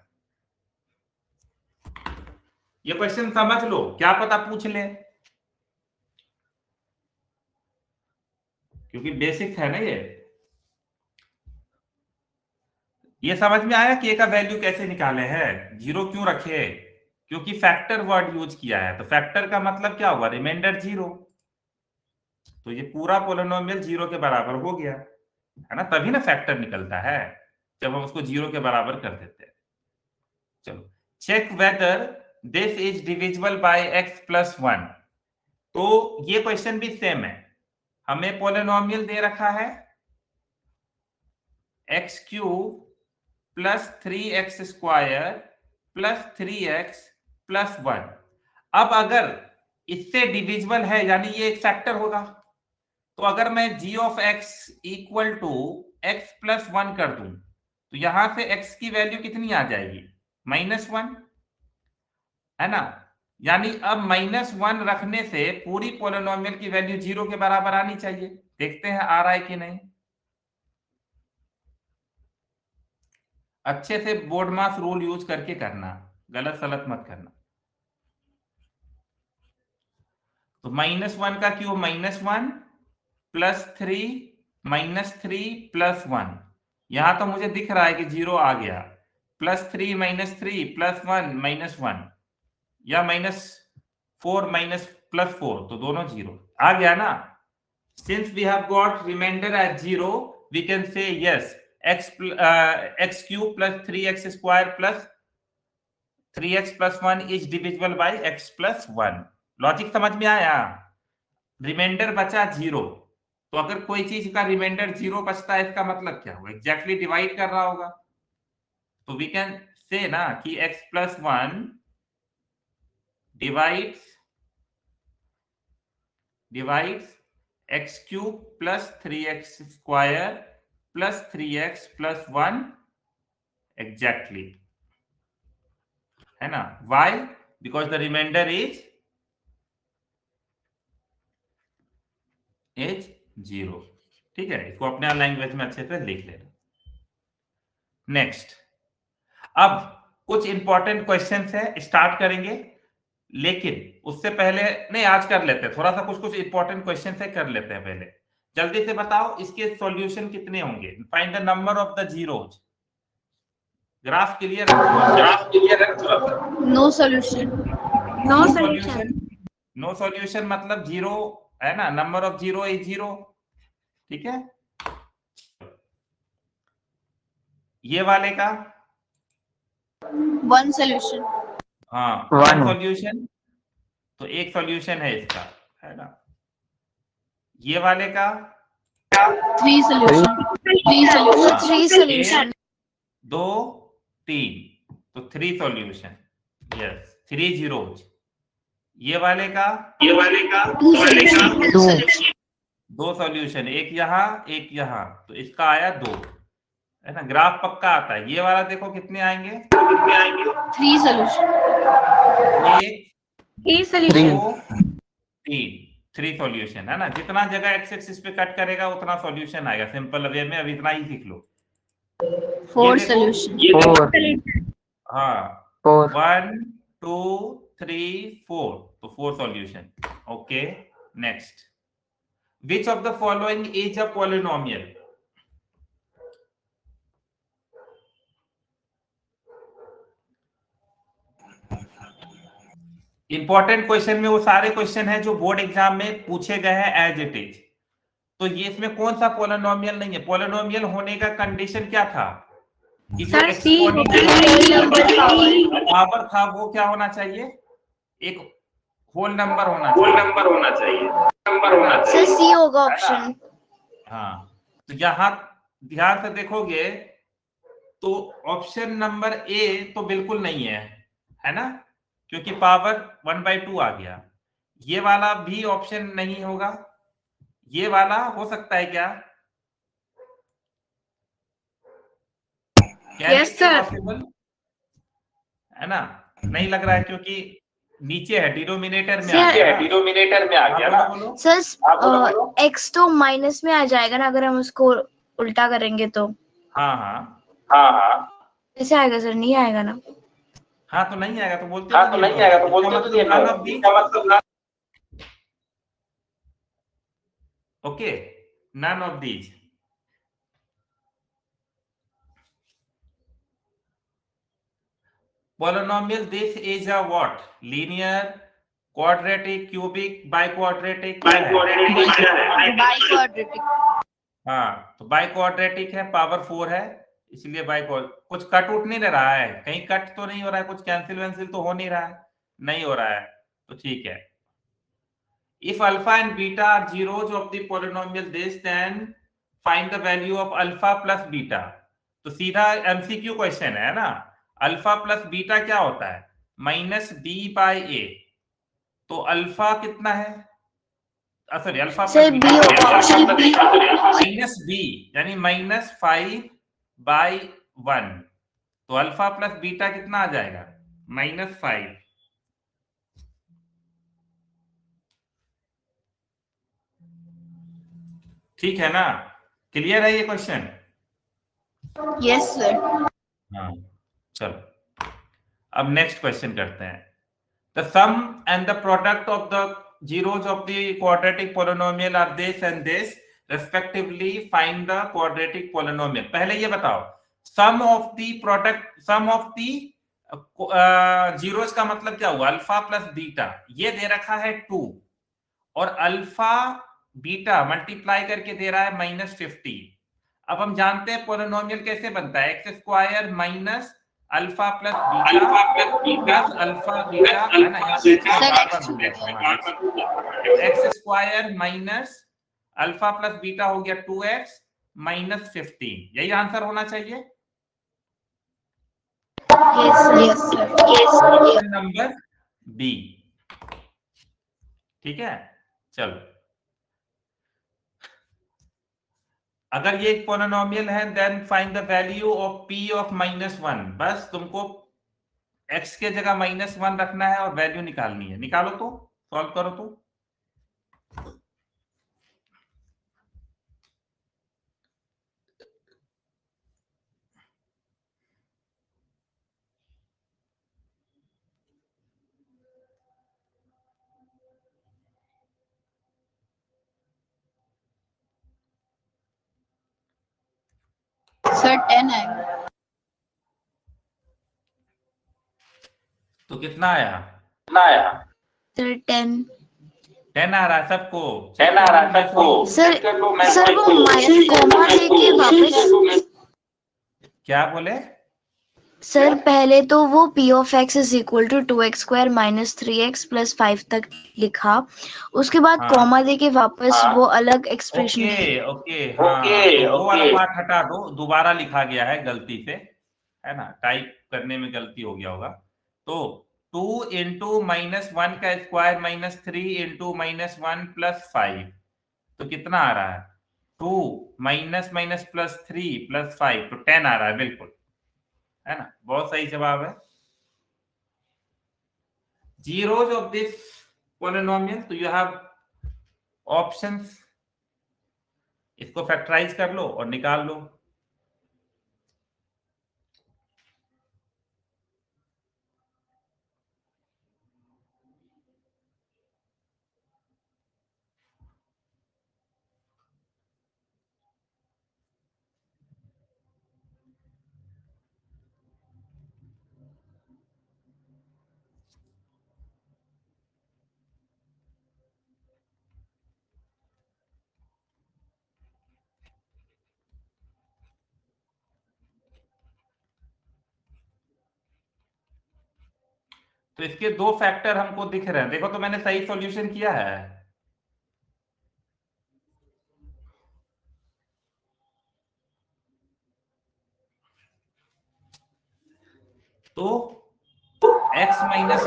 ये क्वेश्चन समझ लो, क्या पता पूछ ले, क्योंकि बेसिक है ना ये समझ में आया कि a का वैल्यू कैसे निकाले हैं, 0 क्यों रखे, क्योंकि फैक्टर वर्ड यूज किया है, तो फैक्टर का मतलब क्या हुआ रिमाइंडर 0, तो ये पूरा पोलिनोमियल 0 के बराबर हो गया है ना, तभी ना फैक्टर निकलता है जब हम उसको 0 के बराबर कर देते हैं। चलो check whether this is divisible by x plus 1, तो ये क्वेश्चन भी सेम है, हमें पोलिनोमियल दे रखा है x cube plus 3x square plus 3x plus 1। अब अगर इससे डिविजिबल है यानी ये एक फैक्टर होगा, तो अगर मैं g of x equal to x plus 1 कर दूं तो यहां से x की वैल्यू कितनी आ जाएगी -1 है ना, यानी अब -1 रखने से पूरी पोलिनोमियल की वैल्यू 0 के बराबर आनी चाहिए, देखते हैं आ रहा है कि नहीं। अच्छे से बोर्ड मास रूल यूज करके करना, गलत सलत मत करना। तो -1 का क्यूब -1 प्लस 3 -3 प्लस 1, यहां तो मुझे दिख रहा है कि 0 आ गया, +3 -3 प्लस 1 -1 या -4 माइनस +4, तो दोनों 0 आ गया ना। Since we have got remainder at 0 we can say yes x cube plus 3x square plus 3x plus 1 is divisible by x plus 1। Logic समझ में आया, रिमाइंडर बचा 0, तो अगर कोई चीज का रिमाइंडर 0 बचता है इसका मतलब क्या होगा, एग्जैक्टली डिवाइड कर रहा होगा, तो वी कैन से ना कि x plus 1 divides x cube plus 3x square plus 3x plus 1 exactly, है ना। why? because the remainder is 0। ठीक है, इसको अपने लैंग्वेज में अच्छे से लिख लेना। नेक्स्ट, अब कुछ इंपॉर्टेंट क्वेश्चंस है, स्टार्ट करेंगे, लेकिन उससे पहले नहीं आज कर लेते हैं, थोड़ा सा कुछ इंपॉर्टेंट क्वेश्चन है कर लेते हैं पहले। जल्दी से बताओ इसके सॉल्यूशन कितने होंगे, find the number of the zeros. Graph clear है? No solution. नो सॉल्यूशन मतलब 0 है ना, नंबर ऑफ 0 इज 0। ठीक है, ये वाले का 1 सॉल्यूशन। हाँ One. 1 सॉल्यूशन, तो एक सॉल्यूशन है इसका, है ना। ये वाले का 3 सॉल्यूशन। 3 solution. 2 3, तो 3 सॉल्यूशन, यस 3 जीरोज। ये वाले का 2 सॉल्यूशन। 2 सॉल्यूशन, एक यहाँ एक यहाँ, तो इसका आया 2, है ना। ग्राफ पक्का आता है। ये वाला देखो कितने आएंगे 3 सॉल्यूशन। 1 2 3, 3 सॉल्यूशन, है ना। जितना जगह एक्स एक्सिस पे कट करेगा उतना सॉल्यूशन आएगा, सिंपल वे में। अब इतना ही सीख लो। 4 सॉल्यूशन। 4. हाँ 4. 1 2 3 4, तो 4 solution. Okay, next, which of the following is a polynomial. Important question में वो सारे क्वेश्चन हैं जो बोर्ड एग्जाम में पूछे गए हैं एज इट इज, तो ये इसमें कौन सा पॉलिनोमियल नहीं है। पॉलिनोमियल होने का कंडीशन क्या था कि जो एक्सपोनेंशियल पावर था वो क्या होना चाहिए, एक होल नंबर होना चाहिए। सर सी होगा ऑप्शन। हाँ, तो यहाँ ध्यान से देखोगे तो ऑप्शन नंबर ए तो बिल्कुल नहीं है ना, क्योंकि पावर 1/2 आ गया। ये वाला भी ऑप्शन नहीं होगा, ये वाला हो सकता है क्या, Yes, sir. पॉसिबल है ना? नहीं लग रहा है क्योंकि नीचे है, डिनोमिनेटर में आ गया ना। बोलो सर x तो माइनस में आ जाएगा ना अगर हम उसको उल्टा करेंगे तो। हाँ कैसे आएगा सर? नहीं आएगा ना? हाँ तो नहीं आएगा तो बोलते मतलब okay, none of these. Polynomial, this is a what? Linear, quadratic, cubic, biquadratic? Biquadratic. हाँ तो बाइक्वाड्रेटिक है, पावर 4 है, इसलिए कुछ कट उठ नहीं रहा है, कहीं कट तो नहीं हो रहा है, कुछ कैंसिल वैंसिल तो हो नहीं रहा है, नहीं हो रहा है, तो ठीक है। If alpha and beta are zeros of the polynomial this, then find the value of alpha plus beta। तो सीधा एमसीक्यू क्वेश्चन है ना। अल्फा प्लस बीटा क्या होता है? Minus b by a. तो अल्फा कितना है? Sorry, alpha plus minus b यानी माइनस 5/1। तो अल्फा प्लस बीटा कितना आ जाएगा? -5। ठीक है ना? क्लियर है ये क्वेश्चन? Yes, sir. हाँ चलो अब नेक्स्ट क्वेश्चन करते हैं। The sum and the product of the zeros of the quadratic polynomial are this and this respectively, find the quadratic polynomial। पहले ये बताओ, sum of the zeros का मतलब क्या हुआ? अल्फा प्लस बीटा, ये दे रखा है 2 और अल्फा बीटा मल्टीप्लाई करके दे रहा है -15। अब हम जानते हैं पोलिनोमियल कैसे बनता है, x square minus alpha plus beta alpha beta है ना, x square minus alpha plus beta हो गया 2x माइनस 15। यही आंसर होना चाहिए। Option number B. ठीक है, चलो अगर ये एक पोलिनोमियल है, then find the value of p of -1। बस तुमको x के जगह -1 रखना है और वैल्यू निकालनी है। निकालो तो, सॉल्व करो तो। Sir, 10 आएगा। तो कितना आया? सर 10 आ रहा है सबको? सर वो माइनस कॉमा देके वापस। क्या बोले सर? पहले तो वो p of x is equal to 2x square minus 3x plus 5 तक लिखा, उसके बाद कॉमा देके वापस वो अलग एक्सप्रेशन। ओके वो वाला पार्ट हटा दो, दोबारा लिखा गया है गलती से, है ना, टाइप करने में गलती हो गया होगा। तो 2 इंटू -1 का स्क्वायर -3 इंटू -1 प्लस 5, तो कितना आ रहा है? 2 माइनस माइनस प्लस 3 प्लस 5, तो 10 आ रहा है, बिल्कुल, है ना, बहुत सही जवाब है। zeros of this polynomial, तो you have options, इसको फैक्टराइज कर लो और निकाल लो। तो इसके 2 फैक्टर हमको दिख रहे हैं, देखो तो मैंने सही सॉल्यूशन किया है। तो x माइनस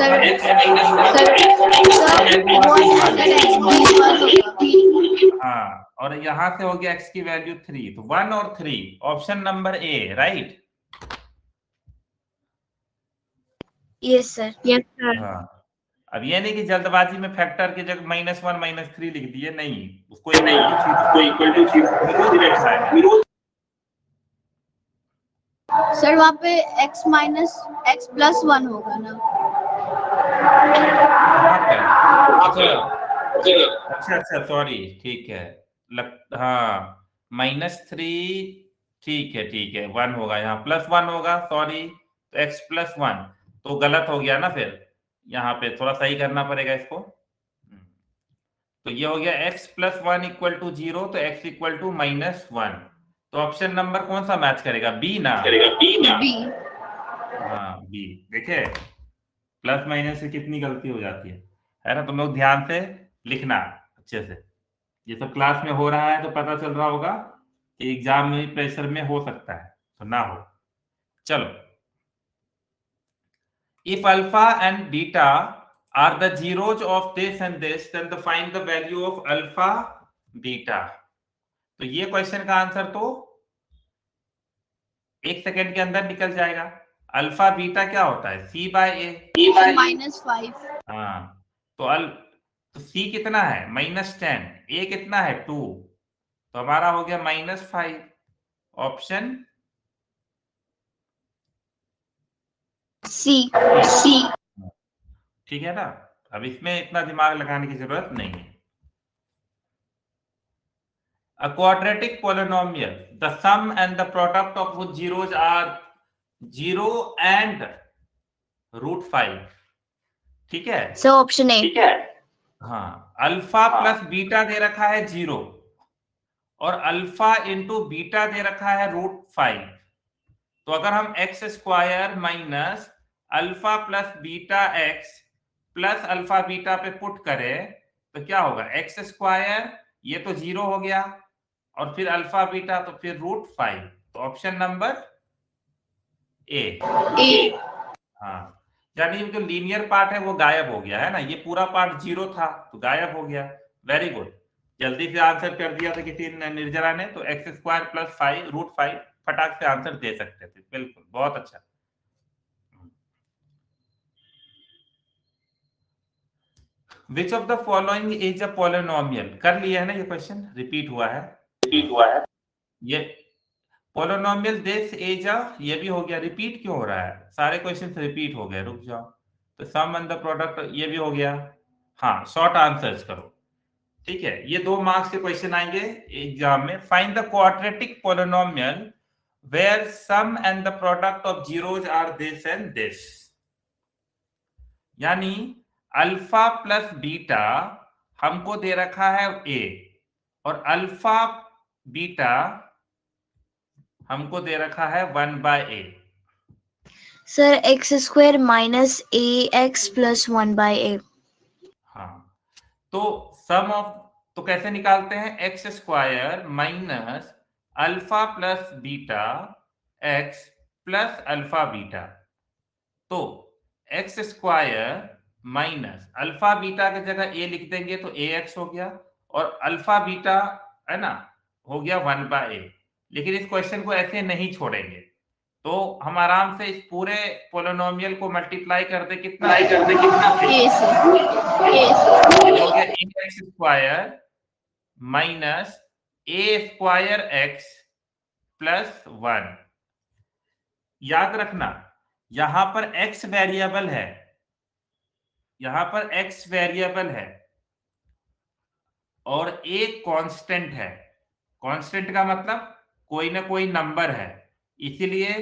हाँ, और यहां से हो गया x की वैल्यू 3, तो 1 और 3, option number A, right. Yes sir. Yes sir. हाँ, अब ये नहीं कि जल्दबाजी में फैक्टर की जगह -1 -3 लिख दिए, नहीं, उसको इक्वल टू विरोध रखा है। सर वहाँ पे x माइनस x प्लस 1 होगा ना? कहाँ पे? अच्छा अच्छा, सॉरी, ठीक है, हाँ, -3, ठीक है, 1 होगा, यहाँ +1 होगा, सॉरी, तो x +1 तो गलत हो गया ना, फिर यहाँ पे थोड़ा सही करना पड़ेगा इसको। तो ये हो गया x +1 = 0, तो x = -1। तो ऑप्शन नंबर कौन सा मैच करेगा? बी ना? बी। हाँ, बी। देखे, प्लस माइनस से कितनी गलती हो जाती है ना? तुम लोग ध्यान से लिखना अच्छे से। ये सब क्लास में हो रहा है तो पता चल रहा होगा कि एग्जाम में प्रेशर में हो सकता है, तो ना हो। चलो, if alpha and beta are the zeros of this and this, then the find the value of alpha beta. तो ये क्वेश्चन का आंसर तो 1 सेकंड के अंदर निकल जाएगा। अल्फा बीटा क्या होता है? C/A। -5। हाँ, तो C कितना है? -10। A कितना है? 2। तो हमारा हो गया -5। Option C. सी। ठीक है ना? अब इसमें इतना दिमाग लगाने की जरूरत नहीं है। A quadratic polynomial, the sum and the product of whose zeros are 0 and √5। ठीक है? Sir option A. हाँ, अल्फा प्लस बीटा दे रखा है 0 और अल्फा इंटू बीटा दे रखा है √5। तो अगर हम x² minus alpha plus beta x plus alpha beta पे पुट करें तो क्या होगा? x², ये तो 0 हो गया, और फिर अल्फा बीटा तो फिर √5। तो ऑप्शन नंबर ए। हाँ, यानी जो लीनियर पार्ट है वो गायब हो गया है ना, ये पूरा पार्ट 0 था तो गायब हो गया। वेरी गुड, जल्दी से आंसर कर दिया था किसी निर्जरा ने। तो x² + 5 √5 फटाक से आंसर दे सकते थे। बिल्कुल, बहुत अच्छा। Which of the following is a polynomial? कर लिया है ना, ये क्वेश्चन रिपीट हुआ है। ये पॉलिनोमियल दिस इज अ, ये भी हो गया। रिपीट क्यों हो रहा है? सारे क्वेश्चन रिपीट हो गए, रुक जाओ। तो सम एंड द प्रोडक्ट, ये भी हो गया। हाँ, शॉर्ट आंसर्स करो। ठीक है, ये 2 मार्क्स के क्वेश्चन आएंगे एग्जाम में। Find the quadratic polynomial where sum and the product of zeros are this and this. यानी अल्फा प्लस बीटा हमको दे रखा है ए, और अल्फा बीटा हमको दे रखा है 1/a। Sir x² minus ax plus 1/a। हाँ, तो सम ऑफ, तो कैसे निकालते हैं? x² minus alpha plus beta x plus alpha beta. तो x² माइनस अल्फा बीटा की जगह a लिख देंगे तो ax हो गया, और अल्फा बीटा है ना, हो गया 1/a। लेकिन इस क्वेश्चन को ऐसे नहीं छोड़ेंगे, तो हम आराम से इस पूरे पोलिनोमियल को मल्टीप्लाई कर दे, कितना ए से। ये हो गया ax² माइनस a²x प्लस 1। याद रखना, यहां पर x वेरिएबल है, यहां पर x वेरिएबल है और a कांस्टेंट है। कांस्टेंट का मतलब कोई ना कोई नंबर है, इसीलिए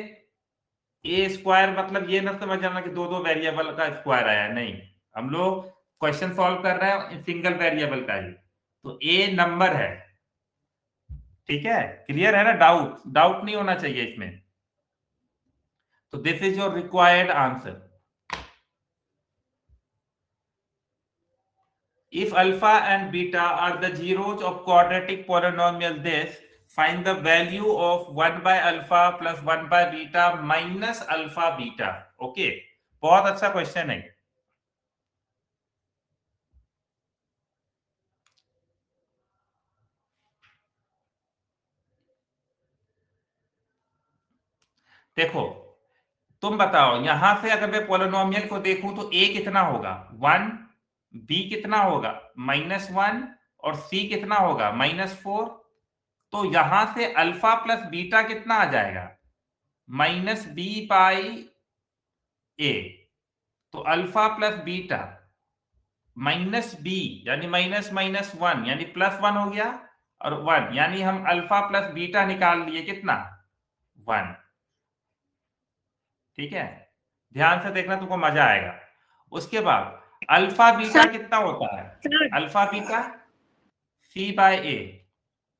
a² मतलब ये ना समझ जाना कि दो वेरिएबल का स्क्वायर आया, नहीं। हम लोग क्वेश्चन सॉल्व कर रहे हैं सिंगल वेरिएबल का ही, तो a नंबर है। ठीक है, क्लियर है ना? डाउट नहीं होना चाहिए इसमें। तो this is your required answer. If alpha and beta are the zeros of quadratic polynomial this, find the value of 1/alpha plus 1/beta minus alpha beta. Okay, बहुत अच्छा क्वेश्चन है। देखो, तुम बताओ, यहां से अगर मैं पोलिनोमियल को देखूं तो a कितना होगा 1, b कितना होगा -1 और c कितना होगा -4। तो यहां से अल्फा प्लस बीटा कितना आ जाएगा -b/a। तो अल्फा प्लस बीटा -b यानी -1 यानी +1 हो गया, और 1 यानी हम अल्फा प्लस बीटा निकाल लिए कितना 1। ठीक है, ध्यान से देखना, तुमको मजा आएगा। उसके बाद अल्फा बीटा कितना होता है, अल्फा बीटा c/a।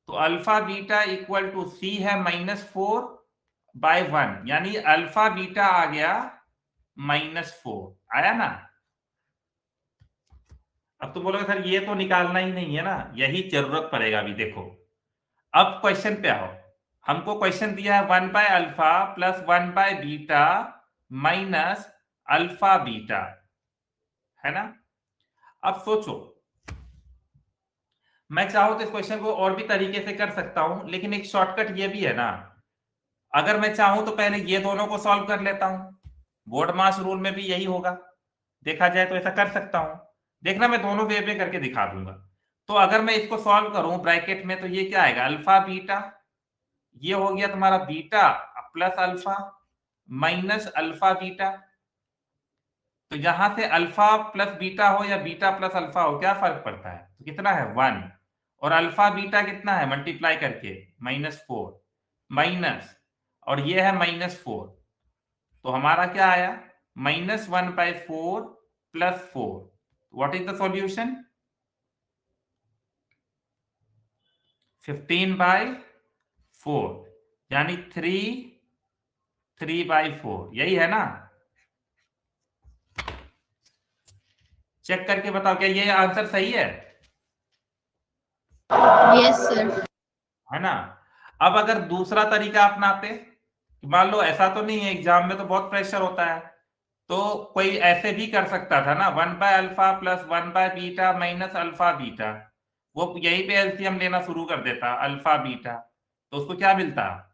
तो alpha beta equal to c है -4/1 यानी अल्फा बीटा आ गया -4, आया ना। अब तो बोलोगे सर ये तो निकालना ही नहीं है ना, यही जरूरत पड़ेगा अभी। देखो अब क्वेश्चन पे आओ, हमको क्वेश्चन दिया है 1/अल्फा प्लस 1/बीटा माइनस अल्फा बीटा, है ना। अब सोचो, मैं चाहूं तो इस क्वेश्चन को और भी तरीके से कर सकता हूं, लेकिन एक शॉर्टकट ये भी है ना, अगर मैं चाहूं तो पहले ये दोनों को सॉल्व कर लेता हूं। बोर्ड मास रूल में भी यही होगा, देखा जाए तो ऐसा कर सकता हूं। देखना मैं दोनों वे में करके दिखा दूंगा। तो अगर मैं इसको सॉल्व करूं ब्रैकेट में, तो ये क्या आएगा अल्फा बीटा, ये हो गया तुम्हारा beta plus alpha minus alpha beta. तो यहां से अल्फा प्लस बीटा हो या बीटा प्लस अल्फा हो, क्या फर्क पड़ता है, तो कितना है 1, और अल्फा बीटा कितना है मल्टीप्लाई करके -4 माइनस, और ये है -4। तो हमारा क्या आया -1/4 + 4। व्हाट इज द सॉल्यूशन 15/4 यानी 3/4, यही है ना। चेक करके बताओ क्या ये आंसर सही है। Yes sir. है ना। अब अगर दूसरा तरीका अपनाते, मान लो ऐसा तो नहीं है, एग्जाम में तो बहुत प्रेशर होता है, तो कोई ऐसे भी कर सकता था ना 1/अल्फा प्लस 1/बीटा माइनस अल्फा बीटा, वो यहीं पे एलसीएम लेना शुरू कर देता अल्फा बीटा, तो उसको क्या मिलता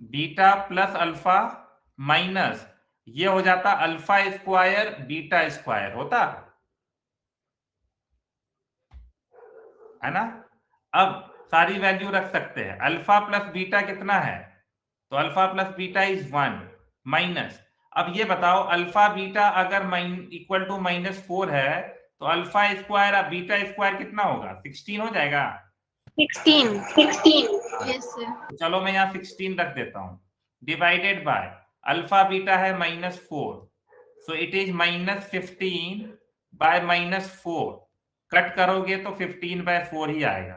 बीटा प्लस अल्फा माइनस, ये हो जाता अल्फा स्क्वायर बीटा स्क्वायर होता, है ना। अब सारी वैल्यू रख सकते हैं, अल्फा प्लस बीटा कितना है, तो alpha plus beta is 1 minus, अब ये बताओ अल्फा बीटा अगर इक्वल टू -4 है, तो अल्फा स्क्वायर और बीटा स्क्वायर कितना होगा 16 हो जाएगा 16 यस सर। तो चलो मैं यहाँ 16 रख देता हूँ, डिवाइडेड बाय अल्फा बीटा है -4, सो इट इज -15/-4, कट करोगे तो 15/4 ही आएगा,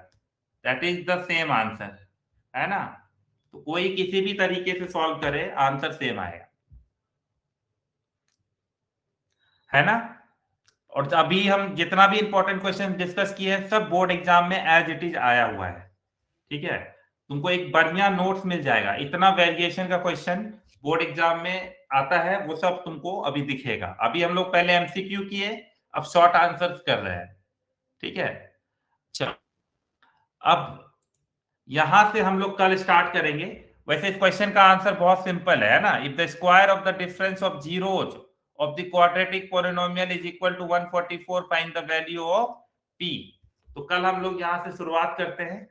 that is the same answer, है ना। तो कोई किसी भी तरीके से सॉल्व करे आंसर सेम आएगा, है ना। और अभी हम जितना भी इंपॉर्टेंट क्वेश्चन डिस्कस किए हैं सब बोर्ड एग्जाम में एज इट इज आया हुआ है, ठीक है। तुमको एक बढ़िया नोट्स मिल जाएगा, इतना वेरिएशन का क्वेश्चन बोर्ड एग्जाम में आता है वो सब तुमको अभी दिखेगा। अभी हम लोग पहले एमसीक्यू किए, अब शॉर्ट आंसर्स कर रहे हैं, ठीक है। चलो अब यहां से हम लोग कल स्टार्ट करेंगे। वैसे इस क्वेश्चन का आंसर बहुत सिंपल है ना, if the square of the difference of zeros of the quadratic polynomial is equal to 144, find the value of p। तो कल हम लोग यहाँ से शुरुआत करते हैं,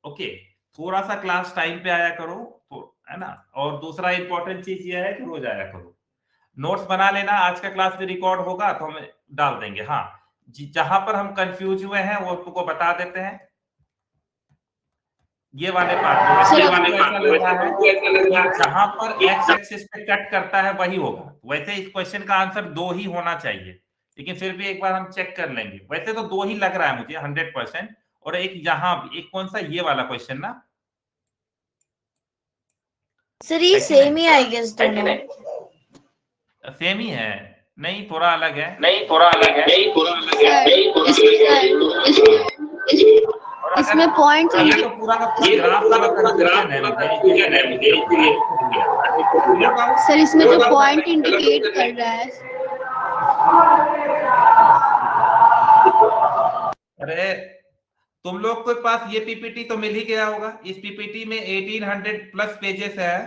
ओके। थोड़ा सा क्लास टाइम पे आया करो, तो है ना। और दूसरा इंपॉर्टेंट चीज ये है कि रोज आया करो, नोट्स बना लेना, आज का क्लास भी रिकॉर्ड होगा तो हम डाल देंगे। हाँ, जहां पर हम कंफ्यूज हुए हैं वो तुमको बता देते हैं। ये वाले पार्ट जहां पर एक्स एक्सिस पे कट करता है वही होगा। वैसे इस क्वेश्चन का आंसर 2 ही होना चाहिए, लेकिन फिर भी एक बार हम चेक कर लेंगे। वैसे तो 2 ही लग रहा है मुझे 100%, और एक यहाँ एक कौन सा ये वाला क्वेश्चन ना सर ये सेम ही आई गेस दोनों सेम ही है, नहीं थोड़ा अलग है, इसमें पॉइंट्स तो पूरा का पूरा ग्राफ है। सर इसमें जो पॉइंट इंडिकेट कर रहा है, अरे तुम लोग के पास ये पीपीटी तो मिल ही गया होगा। इस पीपीटी में 1800 प्लस पेजेस है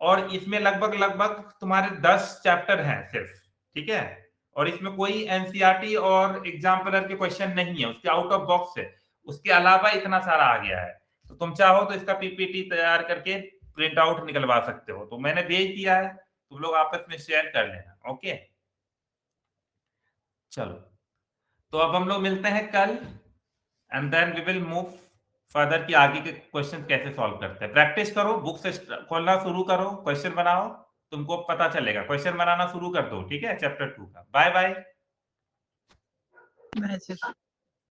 और इसमें लगभग लगभग तुम्हारे 10 चैप्टर हैं सिर्फ, ठीक है। और इसमें कोई एनसीईआरटी और एग्जाम्पलर के क्वेश्चन नहीं है, उसके आउट ऑफ बॉक्स है। उसके अलावा इतना सारा आ गया है, तो तुम चाहो तो इसका पीपीटी तैयार करके प्रिंट आउट निकलवा सकते हो। तो मैंने भेज दिया है, तुम लोग आपस में शेयर कर लेना। ओके, चलो तो अब हम लोग मिलते हैं कल, and then we will move further कि आगे के क्वेश्चन कैसे सॉल्व करते हैं। प्रैक्टिस करो, बुक से खोलना शुरू करो, क्वेश्चन बनाओ, तुमको पता चलेगा। क्वेश्चन बनाना शुरू कर दो, ठीक है, चैप्टर 2 का। Bye bye. Bye sir.